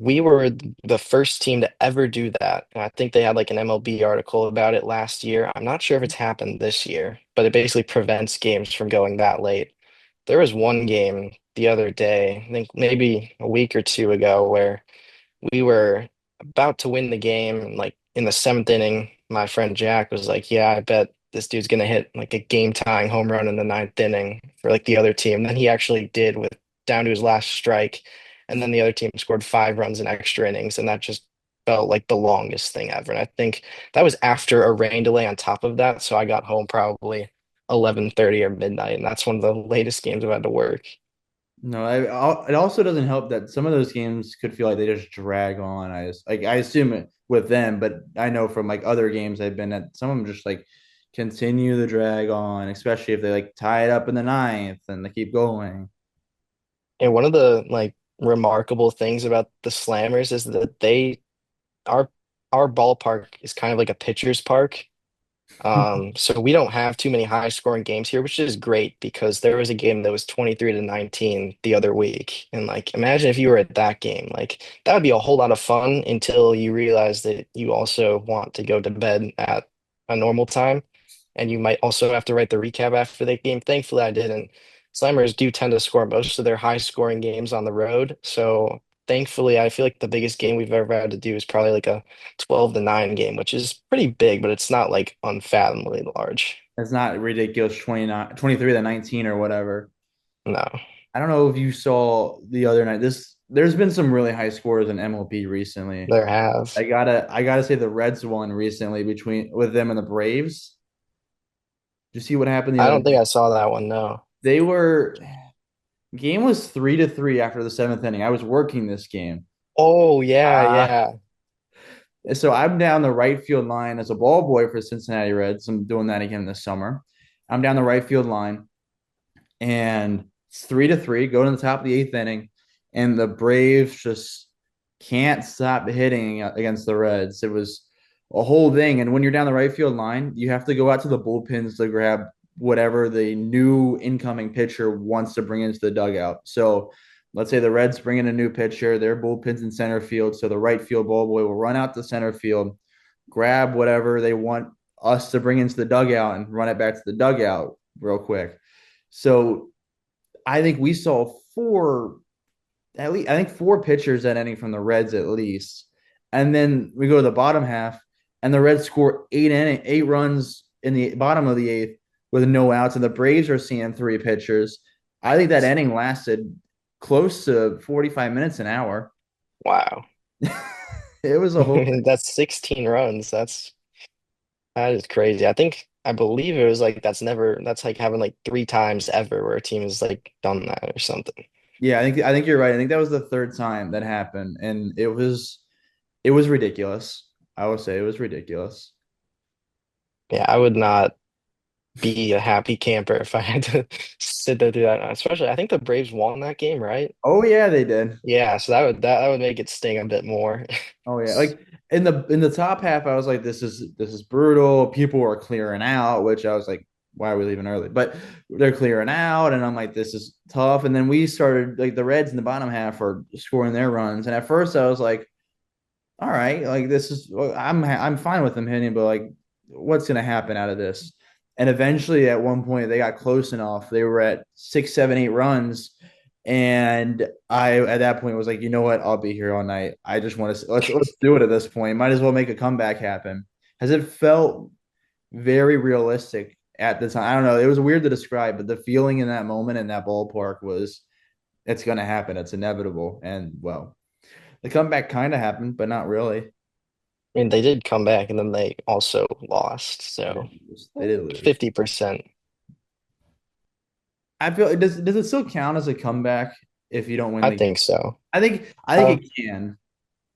we were the first team to ever do that. And I think they had like an MLB article about it last year. I'm not sure if it's happened this year, but it basically prevents games from going that late. There was one game the other day, I think maybe a week or two ago, where we were about to win the game. And like in the seventh inning, my friend Jack was like, yeah, I bet this dude's gonna hit like a game tying home run in the ninth inning for like the other team. Then he actually did with down to his last strike, and then the other team scored 5 runs in extra innings, and that just felt like the longest thing ever. And I think that was after a rain delay on top of that, so I got home probably 11:30 or midnight, and that's one of the latest games I've had to work. No, it also doesn't help that some of those games could feel like they just drag on. I assume it with them, but I know from like other games I've been at, some of them just like continue the drag on, especially if they like tie it up in the ninth and they keep going. And one of the like remarkable things about the Slammers is that our our ballpark is kind of like a pitcher's park. So we don't have too many high scoring games here, which is great because there was a game that was 23-19 the other week. And like imagine if you were at that game. Like that would be a whole lot of fun until you realize that you also want to go to bed at a normal time. And you might also have to write the recap after the game. Thankfully, I didn't. Slammers do tend to score most of their high scoring games on the road. So thankfully, I feel like the biggest game we've ever had to do is probably like a 12-9 game, which is pretty big, but it's not like unfathomably large. It's not ridiculous 29, 23 to 19 or whatever. No, I don't know if you saw the other night. There's been some really high scores in MLB recently. there have. I gotta say the Reds won recently between with them and the Braves. Did you see what happened the I other don't think night? I saw that one, no. They were Game was 3-3 after the seventh inning. I was working this game. Oh, yeah, Uh, yeah. so I'm down the right field line as a ball boy for Cincinnati Reds. I'm doing that again this summer. I'm down the right field line, and it's 3-3, go to the top of the eighth inning, and the Braves just can't stop hitting against the Reds. It was a whole thing. And when you're down the right field line, you have to go out to the bullpens to grab whatever the new incoming pitcher wants to bring into the dugout. So let's say the Reds bring in a new pitcher, their bullpens in center field. So the right field ball boy will run out to center field, grab whatever they want us to bring into the dugout and run it back to the dugout real quick. So I think we saw at least I think four pitchers that inning from the Reds at least. And then we go to the bottom half, and the Reds score 8 runs in the bottom of the eighth with no outs, and the Braves are seeing three pitchers. I think that inning lasted close to 45 minutes an hour. Wow. It was a whole That's 16 runs. That is crazy. I believe it was like that's like having like 3 times ever where a team has like done that or something. Yeah, I think you're right. I think that was the third time that happened, and it was ridiculous. I would say it was ridiculous. Yeah, I would not be a happy camper if I had to sit there through that. Especially, I think the Braves won that game, right? Oh yeah, they did. Yeah, so that would make it sting a bit more. Oh yeah, like in the top half, I was like, this is brutal. People were clearing out, which I was like, why are we leaving early? But they're clearing out, and I'm like, this is tough. And then we started like the Reds in the bottom half are scoring their runs, and at first I was like, all right, like this is I'm fine with them hitting, but like, what's gonna happen out of this? And eventually, at one point, they got close enough. They were at 6, 7, 8 runs, and I at that point was like, you know what? I'll be here all night. I just want to let's do it at this point. Might as well make a comeback happen. Has it felt very realistic at the time? I don't know. It was weird to describe, but the feeling in that moment in that ballpark was it's going to happen. It's inevitable. And well, the comeback kind of happened, but not really. I mean, they did come back and then they also lost. They So did lose. They did lose. 50%. I feel does it still count as a comeback if you don't win I the game? think so. I think it can.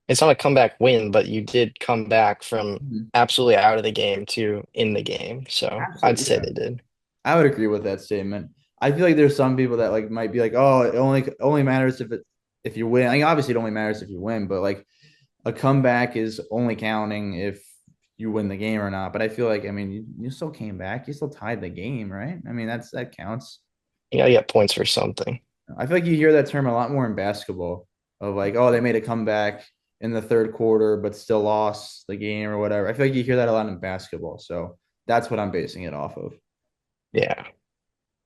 It's not a comeback win, but you did come back from Mhm. absolutely out of the game to in the game. So I'd Absolutely. say Yeah. they did. I would agree with that statement. I feel like there's some people that like might be like, oh, it only matters if you win. I mean, obviously it only matters if you win, but like a comeback is only counting if you win the game or not. But I feel like, I mean, you still came back, you still tied the game, right? I mean, that counts. You gotta get points for something. I feel like you hear that term a lot more in basketball of like, oh, they made a comeback in the third quarter, but still lost the game or whatever. I feel like you hear that a lot in basketball. So that's what I'm basing it off of. Yeah.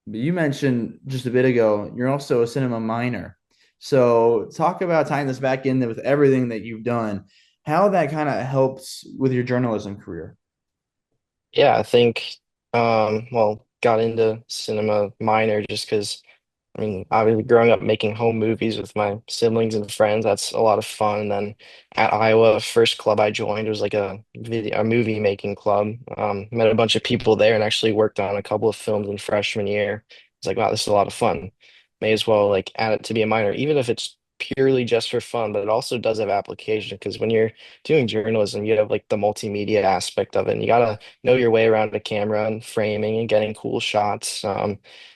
But you mentioned just a bit ago, you're also a cinema minor. So talk about tying this back in with everything that you've done, how that kind of helps with your journalism career. Yeah, I think Well, got into cinema minor just because I mean, obviously growing up making home movies with my siblings and friends, that's a lot of fun. And then at Iowa, first club I joined was like a movie making club. Met a bunch of people there and actually worked on a couple of films in freshman year. It's like, wow, this is a lot of fun. May as well like add it to be a minor, even if it's purely just for fun, but it also does have application because when you're doing journalism, you have like the multimedia aspect of it, and you gotta know your way around a camera and framing and getting cool shots.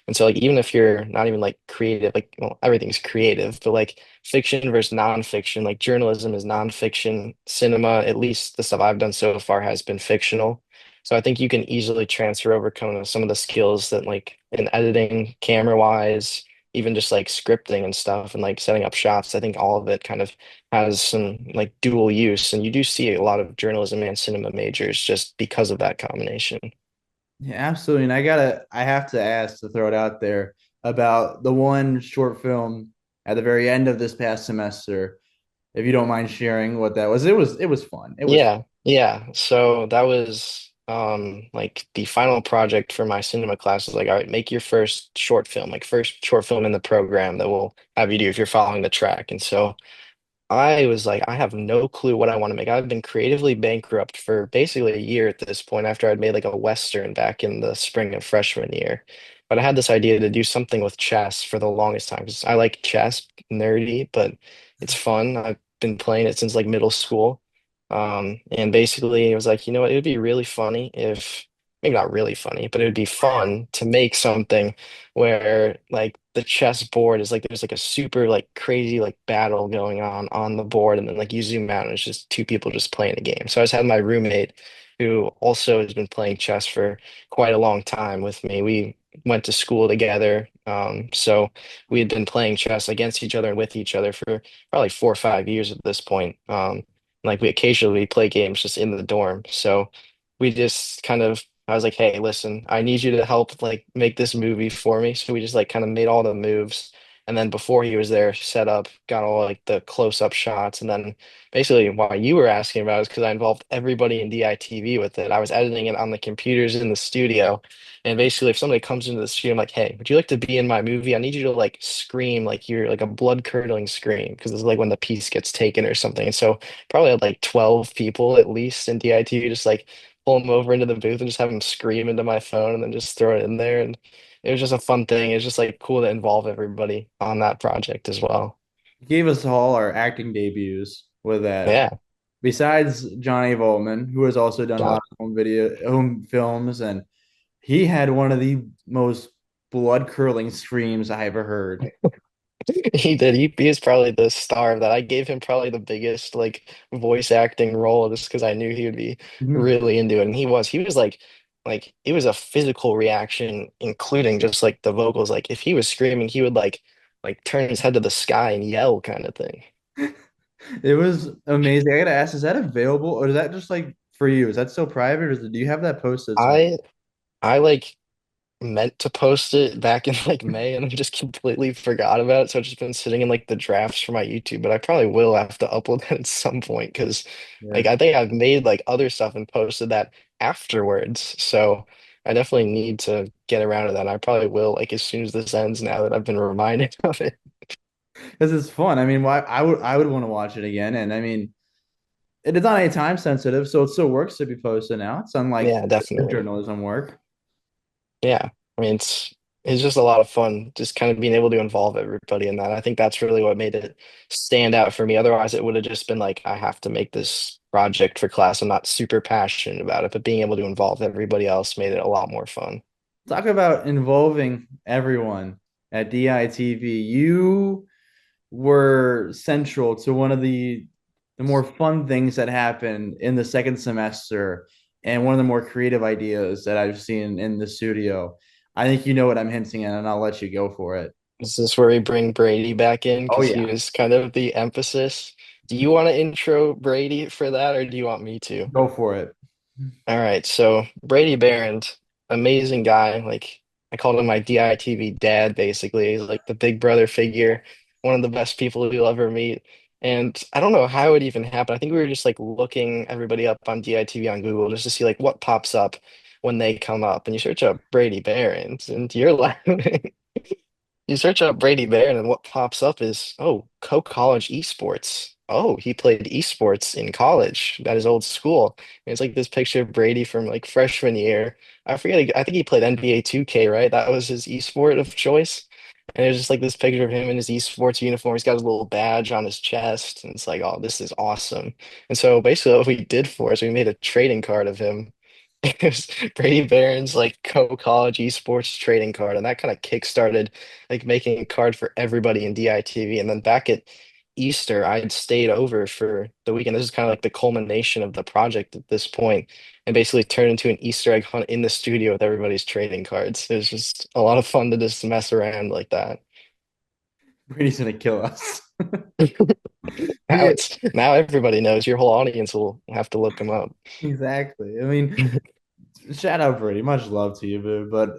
And so like even if you're not even like creative, like well, everything's creative, but like fiction versus nonfiction, like journalism is nonfiction, cinema, at least the stuff I've done so far has been fictional. So I think you can easily transfer over kind of some of the skills that like in editing, camera wise, even just like scripting and stuff and like setting up shots. I think all of it kind of has some like dual use. And you do see a lot of journalism and cinema majors just because of that combination. Yeah, absolutely. And I have to ask to throw it out there about the one short film at the very end of this past semester. If you don't mind sharing what that was, it was fun. It was, Yeah, yeah. So that was like the final project for my cinema class was like, all right, make your first short film, like first short film in the program that we'll have you do if you're following the track. And so I was like, I have no clue what I want to make. I've been creatively bankrupt for basically a year at this point after I'd made like a Western back in the spring of freshman year. But I had this idea to do something with chess for the longest time because I like chess, nerdy, but it's fun. I've been playing it since like middle school. And basically it was like, you know what, it would be really funny if, maybe not really funny, but it would be fun to make something where like the chess board is like there's like a super like crazy like battle going on the board and then like you zoom out and it's just two people just playing a game. So I just had my roommate who also has been playing chess for quite a long time with me. We went to school together. So we had been playing chess against each other and with each other for probably 4 or 5 years at this point. Like we occasionally play games just in the dorm. So we just kind of I was like, hey, listen, I need you to help like make this movie for me. So we just like kind of made all the moves. And then before he was there, set up, got all like the close-up shots. And then basically why you were asking about is because I involved everybody in DITV with it. I was editing it on the computers in the studio. And basically if somebody comes into the studio, I'm like, hey, would you like to be in my movie? I need you to like scream like you're like a blood-curdling scream because it's like when the piece gets taken or something. And so probably had like 12 people at least in DITV just like pull him over into the booth and just have him scream into my phone and then just throw it in there. And it was just a fun thing. It was just like cool to involve everybody on that project as well. gave us all our acting debuts with that. Yeah. Besides Johnny Voltman, who has also done a John. lot of home films, and he had one of the most blood curling screams I ever heard. He did. He is probably the star of that. I gave him probably the biggest like voice acting role just because I knew he would be Mhm. really into it. And he was like it was a physical reaction, including just like the vocals. Like if he was screaming, he would like turn his head to the sky and yell kind of thing. It was amazing. I gotta ask, is that available or is that just like for you? Is that still private or do you have that posted somewhere? I I like meant to post it back in like May and I just completely forgot about it. So it's just been sitting in like the drafts for my YouTube, but I probably will have to upload that at some point because Yeah. like I think I've made like other stuff and posted that afterwards. So I definitely need to get around to that. I probably will like as soon as this ends now that I've been reminded of it. Because it's fun. I mean, why I would want to watch it again. And I mean, it is not any time sensitive, so it still works to be posted now. It's unlike Yeah, definitely. journalism work. Yeah. I mean, it's just a lot of fun just kind of being able to involve everybody in that. I think that's really what made it stand out for me. Otherwise, it would have just been like, I have to make this project for class. I'm not super passionate about it, but being able to involve everybody else made it a lot more fun. Talk about involving everyone at DITV. You were central to one of the more fun things that happened in the second semester and one of the more creative ideas that I've seen in the studio. I think you know what I'm hinting at, and I'll let you go for it. Is this where we bring Brady back in? Oh Because he yeah, was kind of the emphasis. Do you want to intro Brady for that, or do you want me to? go for it. All right, so Brady Barron, amazing guy. Like I called him my DITV dad, basically. He's like the big brother figure, one of the best people you'll ever meet. And I don't know how it even happened. I think we were just like looking everybody up on DITV on Google just to see like what pops up. when they come up and you search up Brady Barons and you're laughing. You search up Brady Barron and what pops up is, oh, co-college esports. Oh, he played esports in college at his old school. And it's like this picture of Brady from like freshman year. I forget, I think he played NBA 2K, right? That was his esport of choice. And it's just like this picture of him in his esports uniform. He's got his little badge on his chest. And it's like, oh, this is awesome. And so basically what we did for is we made a trading card of him. It was Brady Barron's like co-college esports trading card, and that kind of kickstarted like making a card for everybody in DITV. And then back at Easter, I'd stayed over for the weekend. This is kind of like the culmination of the project at this point, and basically turned into an Easter egg hunt in the studio with everybody's trading cards. It was just a lot of fun to just mess around like that. Brady's gonna kill us. Now Yeah, now everybody knows. Your whole audience will have to look them up. exactly. I mean, shout out Brady. Much love to you, boo. But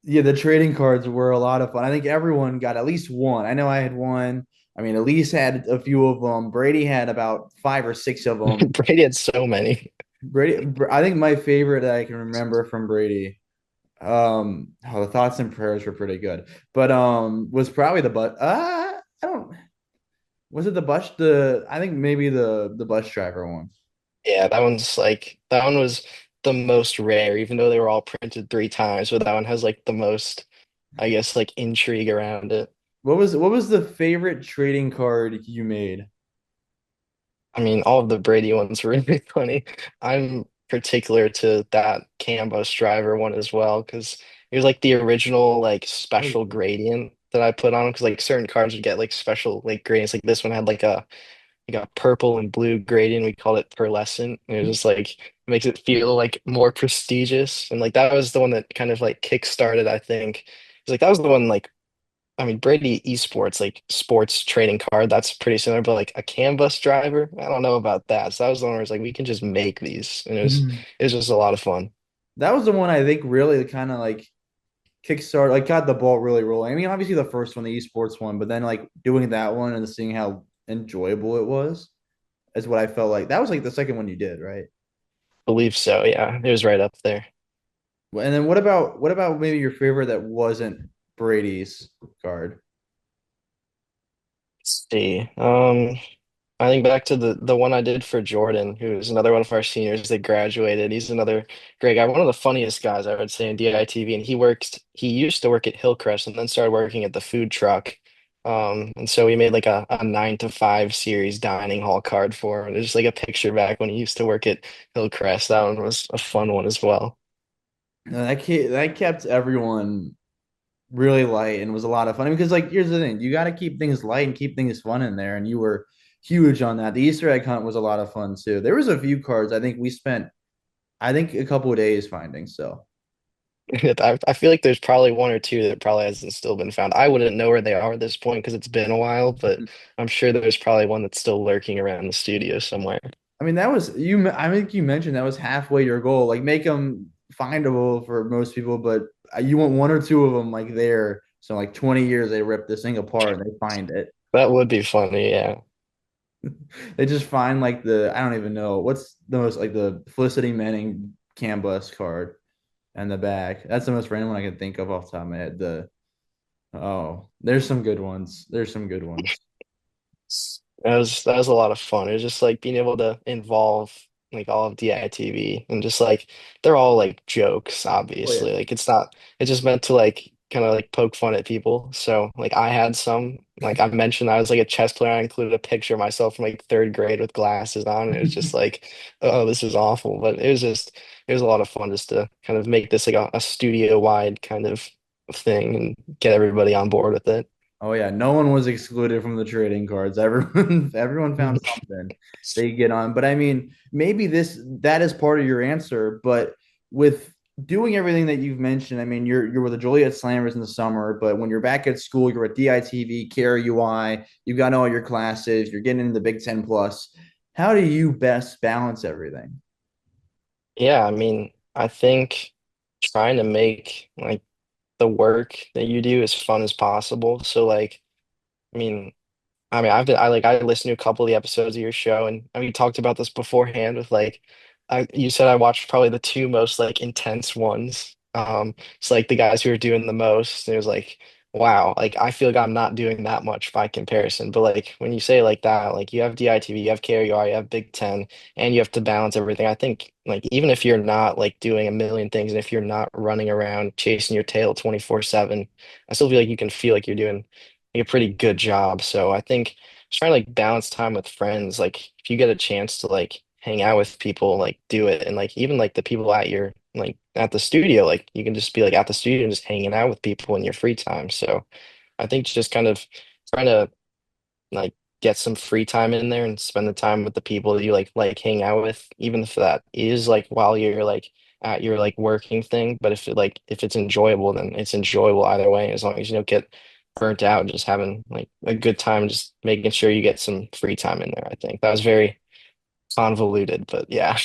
yeah, the trading cards were a lot of fun. I think everyone got at least one. I know I had one. I mean, Elise had a few of them. Brady had about five or six of them. Brady had so many. I think my favorite that I can remember from Brady, oh, the thoughts and prayers were pretty good, but was probably the bus. I don't. Was it the bus? I think maybe the bus driver one. Yeah, that one was the most rare, even though they were all printed three times, but that one has like the most, I guess, like intrigue around it. What was the favorite trading card you made? I mean, all of the Brady ones were really funny. I'm particular to that CAN bus driver one as well, because it was like the original like Oh, special gradient that I put on because like certain cards would get like special like gradients. Like this one had like a purple and blue gradient. We called it pearlescent. And it was just like makes it feel like more prestigious. And like that was the one that kind of like kick-started, I think. It's like that was the one like I mean Brady Esports, like sports trading card, that's pretty similar, but like a canvas driver, I don't know about that. So that was the one where it's like we can just make these. And Mhm. it was just a lot of fun. That was the one I think really kind of like kickstart, like got the ball really rolling. I mean, obviously the first one, the esports one, but then like doing that one and seeing how enjoyable it was is what I felt like. That was like the second one you did, right? Believe so, yeah. It was right up there. And then what about maybe your favorite that wasn't Brady's card? Let's see. I think back to the one I did for Jordan, who's another one of our seniors that graduated. He's another great guy, one of the funniest guys I would say in DITV. And he used to work at Hillcrest and then started working at the food truck. And so we made like a 9 to 5 series dining hall card for him. There's just like a picture back when he used to work at Hillcrest. That one was a fun one as well. That kept everyone really light and was a lot of fun. Because like here's the thing, you got to keep things light and keep things fun in there, and you were huge on that. The Easter egg hunt was a lot of fun too. There was a few cards I think we spent I think a couple of days finding. So I feel like there's probably one or two that probably hasn't still been found. I wouldn't know where they are at this point because it's been a while, but I'm sure there's probably one that's still lurking around the studio somewhere. I mean that was you. I think you mentioned that was halfway your goal. Like make them findable for most people, but you want one or two of them like there. So like 20 years they rip this thing apart and they find it. That would be funny, yeah. They just find like I don't even know what's the most like the Felicity Manning canvas card and the back. That's the most random one I can think of off the top of my head. There's some good ones. There's some good ones. That was a lot of fun. It was just like being able to involve like all of DITV and just like they're all like jokes, Oh yeah. obviously. Like it's just meant to like kind of like poke fun at people. So like I had some like I mentioned I was like a chess player. I included a picture of myself from like third grade with glasses on. And it was just like, oh, this is awful. But it was a lot of fun just to kind of make this like a studio wide kind of thing and get everybody on board with it. Oh yeah. No one was excluded from the trading cards. Everyone found something they get on. But I mean, maybe that is part of your answer. But with doing everything that you've mentioned, I mean, you're with the Joliet Slammers in the summer, but when you're back at school, you're at DITV, KRUI, you've got all your classes, you're getting into the Big Ten plus. How do you best balance everything? Yeah, I mean, I think trying to make like the work that you do as fun as possible. So like, I mean, I listened to a couple of the episodes of your show and I mean, we talked about this beforehand with like you said I watched probably the two most like intense ones. It's like the guys who are doing the most. It was like, wow, like I feel like I'm not doing that much by comparison. But like when you say it like that, like you have DITV, you have KRUI, you have Big Ten, and you have to balance everything. I think like even if you're not like doing a million things, and if you're not running around chasing your tail 24/7, I still feel like you can feel like you're doing like, a pretty good job. So I think just trying to like balance time with friends. Like if you get a chance to like hang out with people, like do it. And like even like the people at your like at the studio, like you can just be like at the studio and just hanging out with people in your free time. So I think just kind of trying to like get some free time in there and spend the time with the people that you like hang out with, even if that is like while you're like at your like working thing. But if it's enjoyable, then it's enjoyable either way, as long as you don't get burnt out, just having like a good time, just making sure you get some free time in there. I think that was very convoluted, but yeah.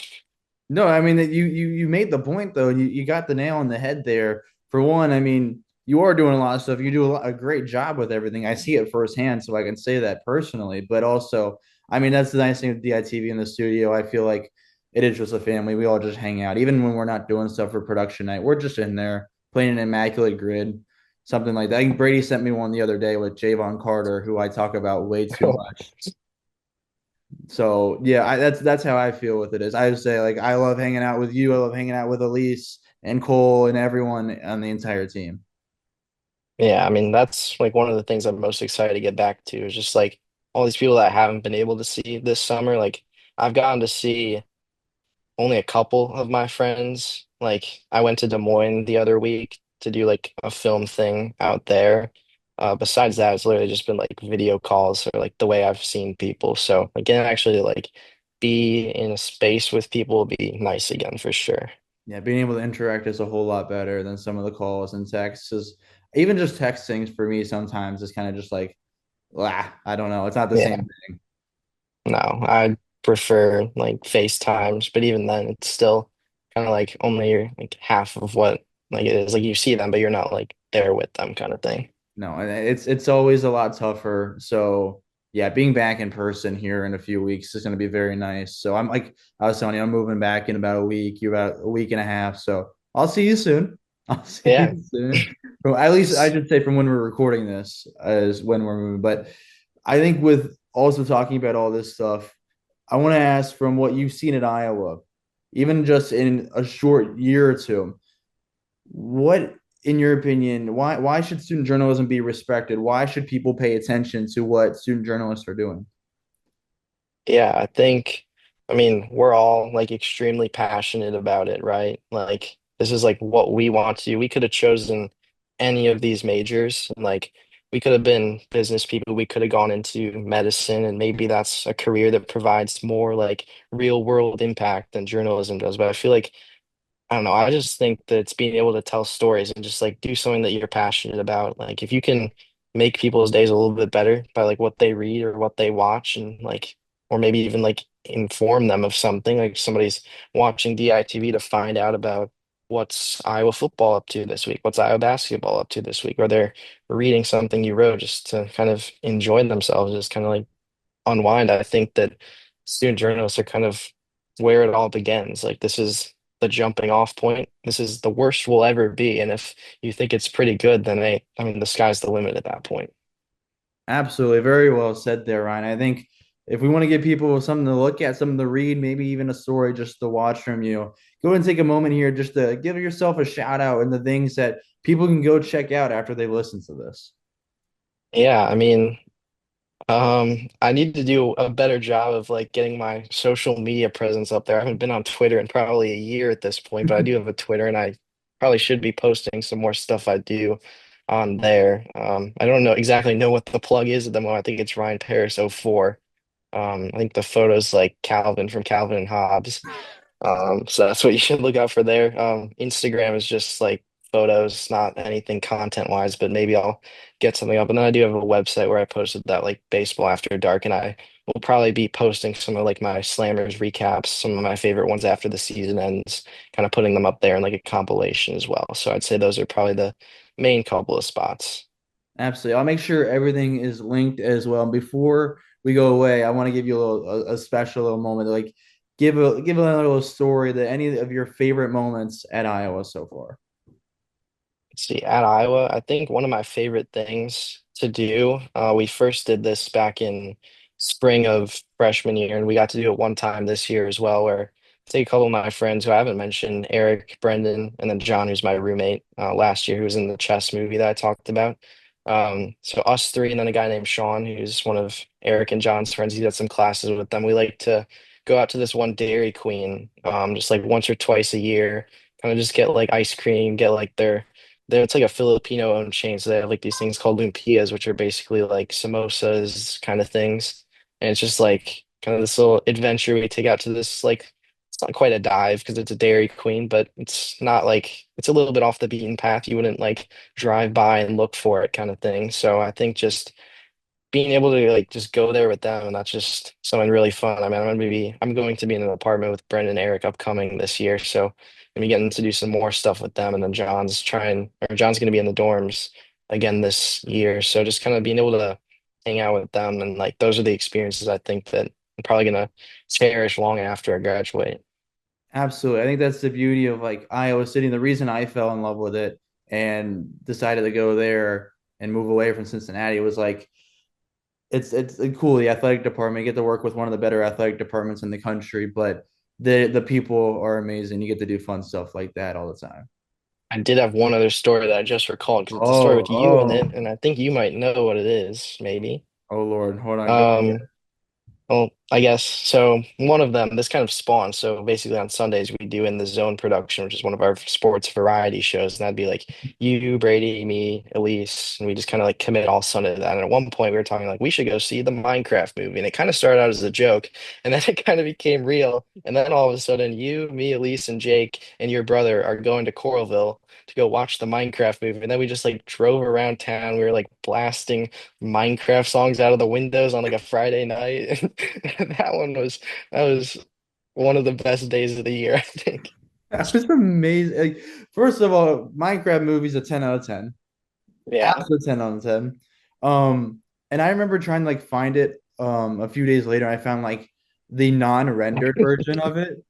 No, I mean that you made the point though. You got the nail on the head there. For one, I mean, you are doing a lot of stuff. You do a great job with everything. I see it firsthand, so I can say that personally. But also, I mean, that's the nice thing with DITV in the studio. I feel like it is just a family. We all just hang out, even when we're not doing stuff for production night. We're just in there playing an immaculate grid, something like that. I think Brady sent me one the other day with Javon Carter, who I talk about way too much. So yeah, that's how I feel with it. Is I would say like I love hanging out with you. I love hanging out with Elise and Cole and everyone on the entire team. Yeah, I mean that's like one of the things I'm most excited to get back to is just like all these people that I haven't been able to see this summer. Like I've gotten to see only a couple of my friends. Like I went to Des Moines the other week to do like a film thing out there. Besides that, it's literally just been like video calls or like the way I've seen people. So again, actually like be in a space with people will be nice again for sure. Yeah, being able to interact is a whole lot better than some of the calls and texts. Even just texting for me sometimes is kind of just like, I don't know. It's not the Yeah. same thing. No, I prefer like FaceTimes, but even then it's still kind of like only like half of what like it is. Like you see them, but you're not like there with them kind of thing. No, and it's always a lot tougher. So yeah, being back in person here in a few weeks is going to be very nice. So I'm like I was telling you, I'm moving back in about a week. You're about a week and a half. So I'll see you soon. I'll see Yeah. you soon. From at least I should say from when we're recording this is when we're moving. But I think with also talking about all this stuff, I want to ask from what you've seen at Iowa, even just in a short year or two. What, in your opinion, why should student journalism be respected? Why should people pay attention to what student journalists are doing? Yeah, I think, I mean, we're all like extremely passionate about it, right? Like, this is like what we want to do. We could have chosen any of these majors. And, like, we could have been business people. We could have gone into medicine, and maybe that's a career that provides more like real world impact than journalism does. But I feel like I don't know. I just think that it's being able to tell stories and just like do something that you're passionate about. Like if you can make people's days a little bit better by like what they read or what they watch and like or maybe even like inform them of something. Like somebody's watching DITV to find out about what's Iowa football up to this week, what's Iowa basketball up to this week, or they're reading something you wrote just to kind of enjoy themselves, just kind of like unwind. I think that student journalists are kind of where it all begins. Like this is the jumping off point. This is the worst we'll ever be. And if you think it's pretty good, then I mean, the sky's the limit at that point. Absolutely, very well said there, Ryan. I think if we want to give people something to look at, something to read, maybe even a story just to watch from you, go and take a moment here just to give yourself a shout out and the things that people can go check out after they listen to this. Yeah, I mean, I need to do a better job of like getting my social media presence up there. I haven't been on Twitter in probably a year at this point, but I do have a Twitter and I probably should be posting some more stuff I do on there. I don't know exactly know what the plug is at the moment. I think it's Ryan Paris 04. I think the photo's like Calvin from Calvin and Hobbes. So that's what you should look out for there. Instagram is just like photos, not anything content wise, but maybe I'll get something up. And then I do have a website where I posted that like baseball after dark, and I will probably be posting some of like my Slammers recaps, some of my favorite ones after the season ends, kind of putting them up there in like a compilation as well. So I'd say those are probably the main couple of spots. Absolutely. I'll make sure everything is linked as well. Before we go away, I want to give you a special little moment. Like give a little story that any of your favorite moments at Iowa so far. See, at Iowa, I think one of my favorite things to do, we first did this back in spring of freshman year, and we got to do it one time this year as well, where take a couple of my friends who I haven't mentioned, Eric, Brendan, and then John, who's my roommate last year, who was in the chess movie that I talked about. So us three, and then a guy named Sean, who's one of Eric and John's friends. He's had some classes with them. We like to go out to this one Dairy Queen, just like once or twice a year, kind of just get like ice cream, get like their it's like a Filipino owned chain, so they have like these things called lumpias, which are basically like samosas kind of things. And it's just like kind of this little adventure we take out to this like it's not quite a dive because it's a Dairy Queen, but it's not like it's a little bit off the beaten path. You wouldn't like drive by and look for it kind of thing. So I think just being able to like just go there with them and that's just something really fun. I mean, I'm going to be in an apartment with Brendan and Eric upcoming this year, so I'm gonna be getting to do some more stuff with them. And then John's gonna be in the dorms again this year. So just kind of being able to hang out with them and like those are the experiences I think that I'm probably gonna cherish long after I graduate. Absolutely. I think that's the beauty of like Iowa City. And the reason I fell in love with it and decided to go there and move away from Cincinnati was like it's cool. The athletic department, you get to work with one of the better athletic departments in the country, but the people are amazing. You get to do fun stuff like that all the time. I did have one other story that I just recalled because it's a story Oh, with you in oh, it, and I think you might know what it is, maybe. oh Lord. Hold on. Go Um, Well, I guess so. One of them, this kind of spawned. So basically, on Sundays, we do In the Zone production, which is one of our sports variety shows. And that'd be like you, Brady, me, Elise, and we just kind of like commit all Sunday to that. And at one point, we were talking like we should go see the Minecraft movie, and it kind of started out as a joke, and then it kind of became real. And then all of a sudden, you, me, Elise, and Jake, and your brother are going to Coralville to go watch the Minecraft movie. And then we just like drove around town. We were like blasting Minecraft songs out of the windows on like a Friday night. That was one of the best days of the year, I think. That was amazing. Like, first of all, Minecraft movie's a 10 out of 10. Yeah. Absolute 10 out of 10. And I remember trying to like find it a few days later. I found like the non-rendered version of it.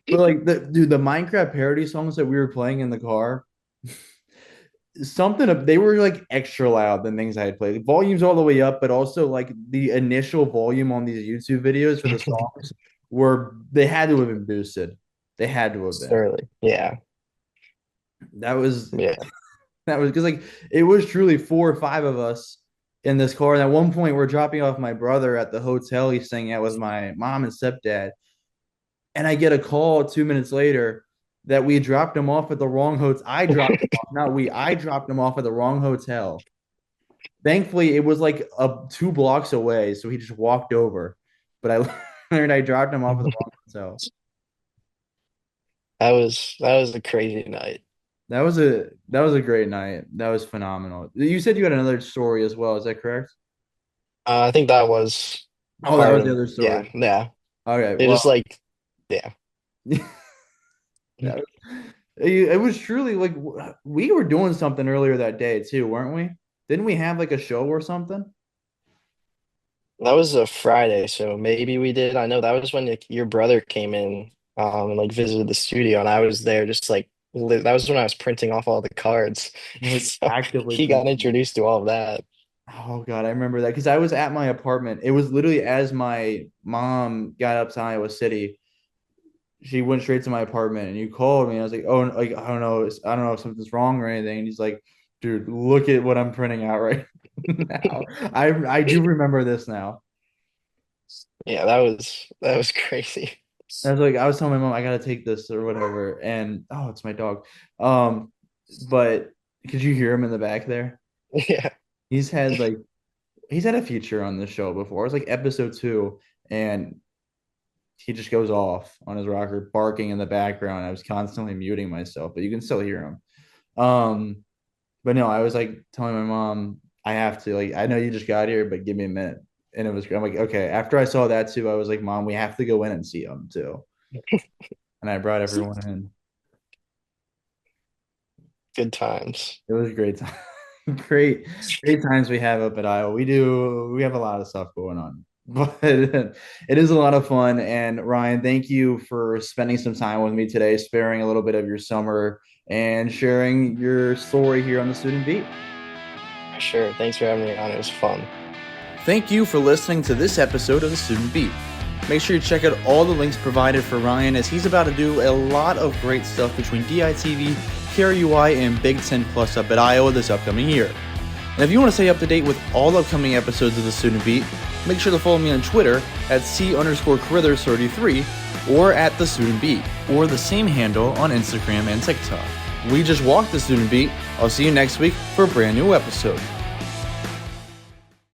But like the Minecraft parody songs that we were playing in the car, they were like extra loud than things I had played. Volumes all the way up, but also like the initial volume on these YouTube videos for the songs were they had to have been boosted. They had to have been. Surely. Yeah. That was Yeah. that was because like it was truly four or five of us in this car. And at one point, we're dropping off my brother at the hotel he's staying at with my mom and stepdad. And I get a call 2 minutes later that we dropped him off at the wrong hotel. I dropped him off, not we. I dropped him off at the wrong hotel. Thankfully, it was like 2 blocks away, so he just walked over. But I learned I dropped him off at the wrong hotel. That was a crazy night. That was a great night. That was phenomenal. You said you had another story as well. Is that correct? I think that was Oh, that part was the of other yeah, story. yeah. Okay, It well, just like yeah. that, it was truly like we were doing something earlier that day too, weren't we? Didn't we have like a show or something? That was a Friday, so maybe we did. I know that was when like, your brother came in and like visited the studio and I was there just like that was when I was printing off all the cards. Like So actively he got printing. introduced to all of that. Oh God, I remember that because I was at my apartment. It was literally as my mom got up to Iowa City, she went straight to my apartment and you called me. I was like, oh, like I don't know if something's wrong or anything. And he's like, dude, look at what I'm printing out right now. I do remember this now. Yeah, that was crazy. I was telling my mom I gotta take this or whatever, and oh, it's my dog. But could you hear him in the back there? Yeah. He's had like he's had a feature on this show before. It's like episode 2, and he just goes off on his rocker, barking in the background. I was constantly muting myself, but you can still hear him. But no, I was like telling my mom, I have to like I know you just got here, but give me a minute. And it was I'm like, okay. After I saw that too, I was like, Mom, we have to go in and see him too. And I brought everyone in. Good times. It was a great time. Great times we have up at Iowa. We have a lot of stuff going on. but it is a lot of fun. And Ryan, thank you for spending some time with me today, sparing a little bit of your summer and sharing your story here on the Student Beat. Sure. Thanks for having me on. It was fun. Thank you for listening to this episode of the Student Beat. Make sure you check out all the links provided for Ryan, as he's about to do a lot of great stuff between DITV, KRUI, and Big Ten Plus up at Iowa this upcoming year. And if you want to stay up to date with all upcoming episodes of the Student Beat, make sure to follow me on Twitter at C_Carithers33 or at the Student Beat, or the same handle on Instagram and TikTok. We just walked the Student Beat. I'll see you next week for a brand new episode.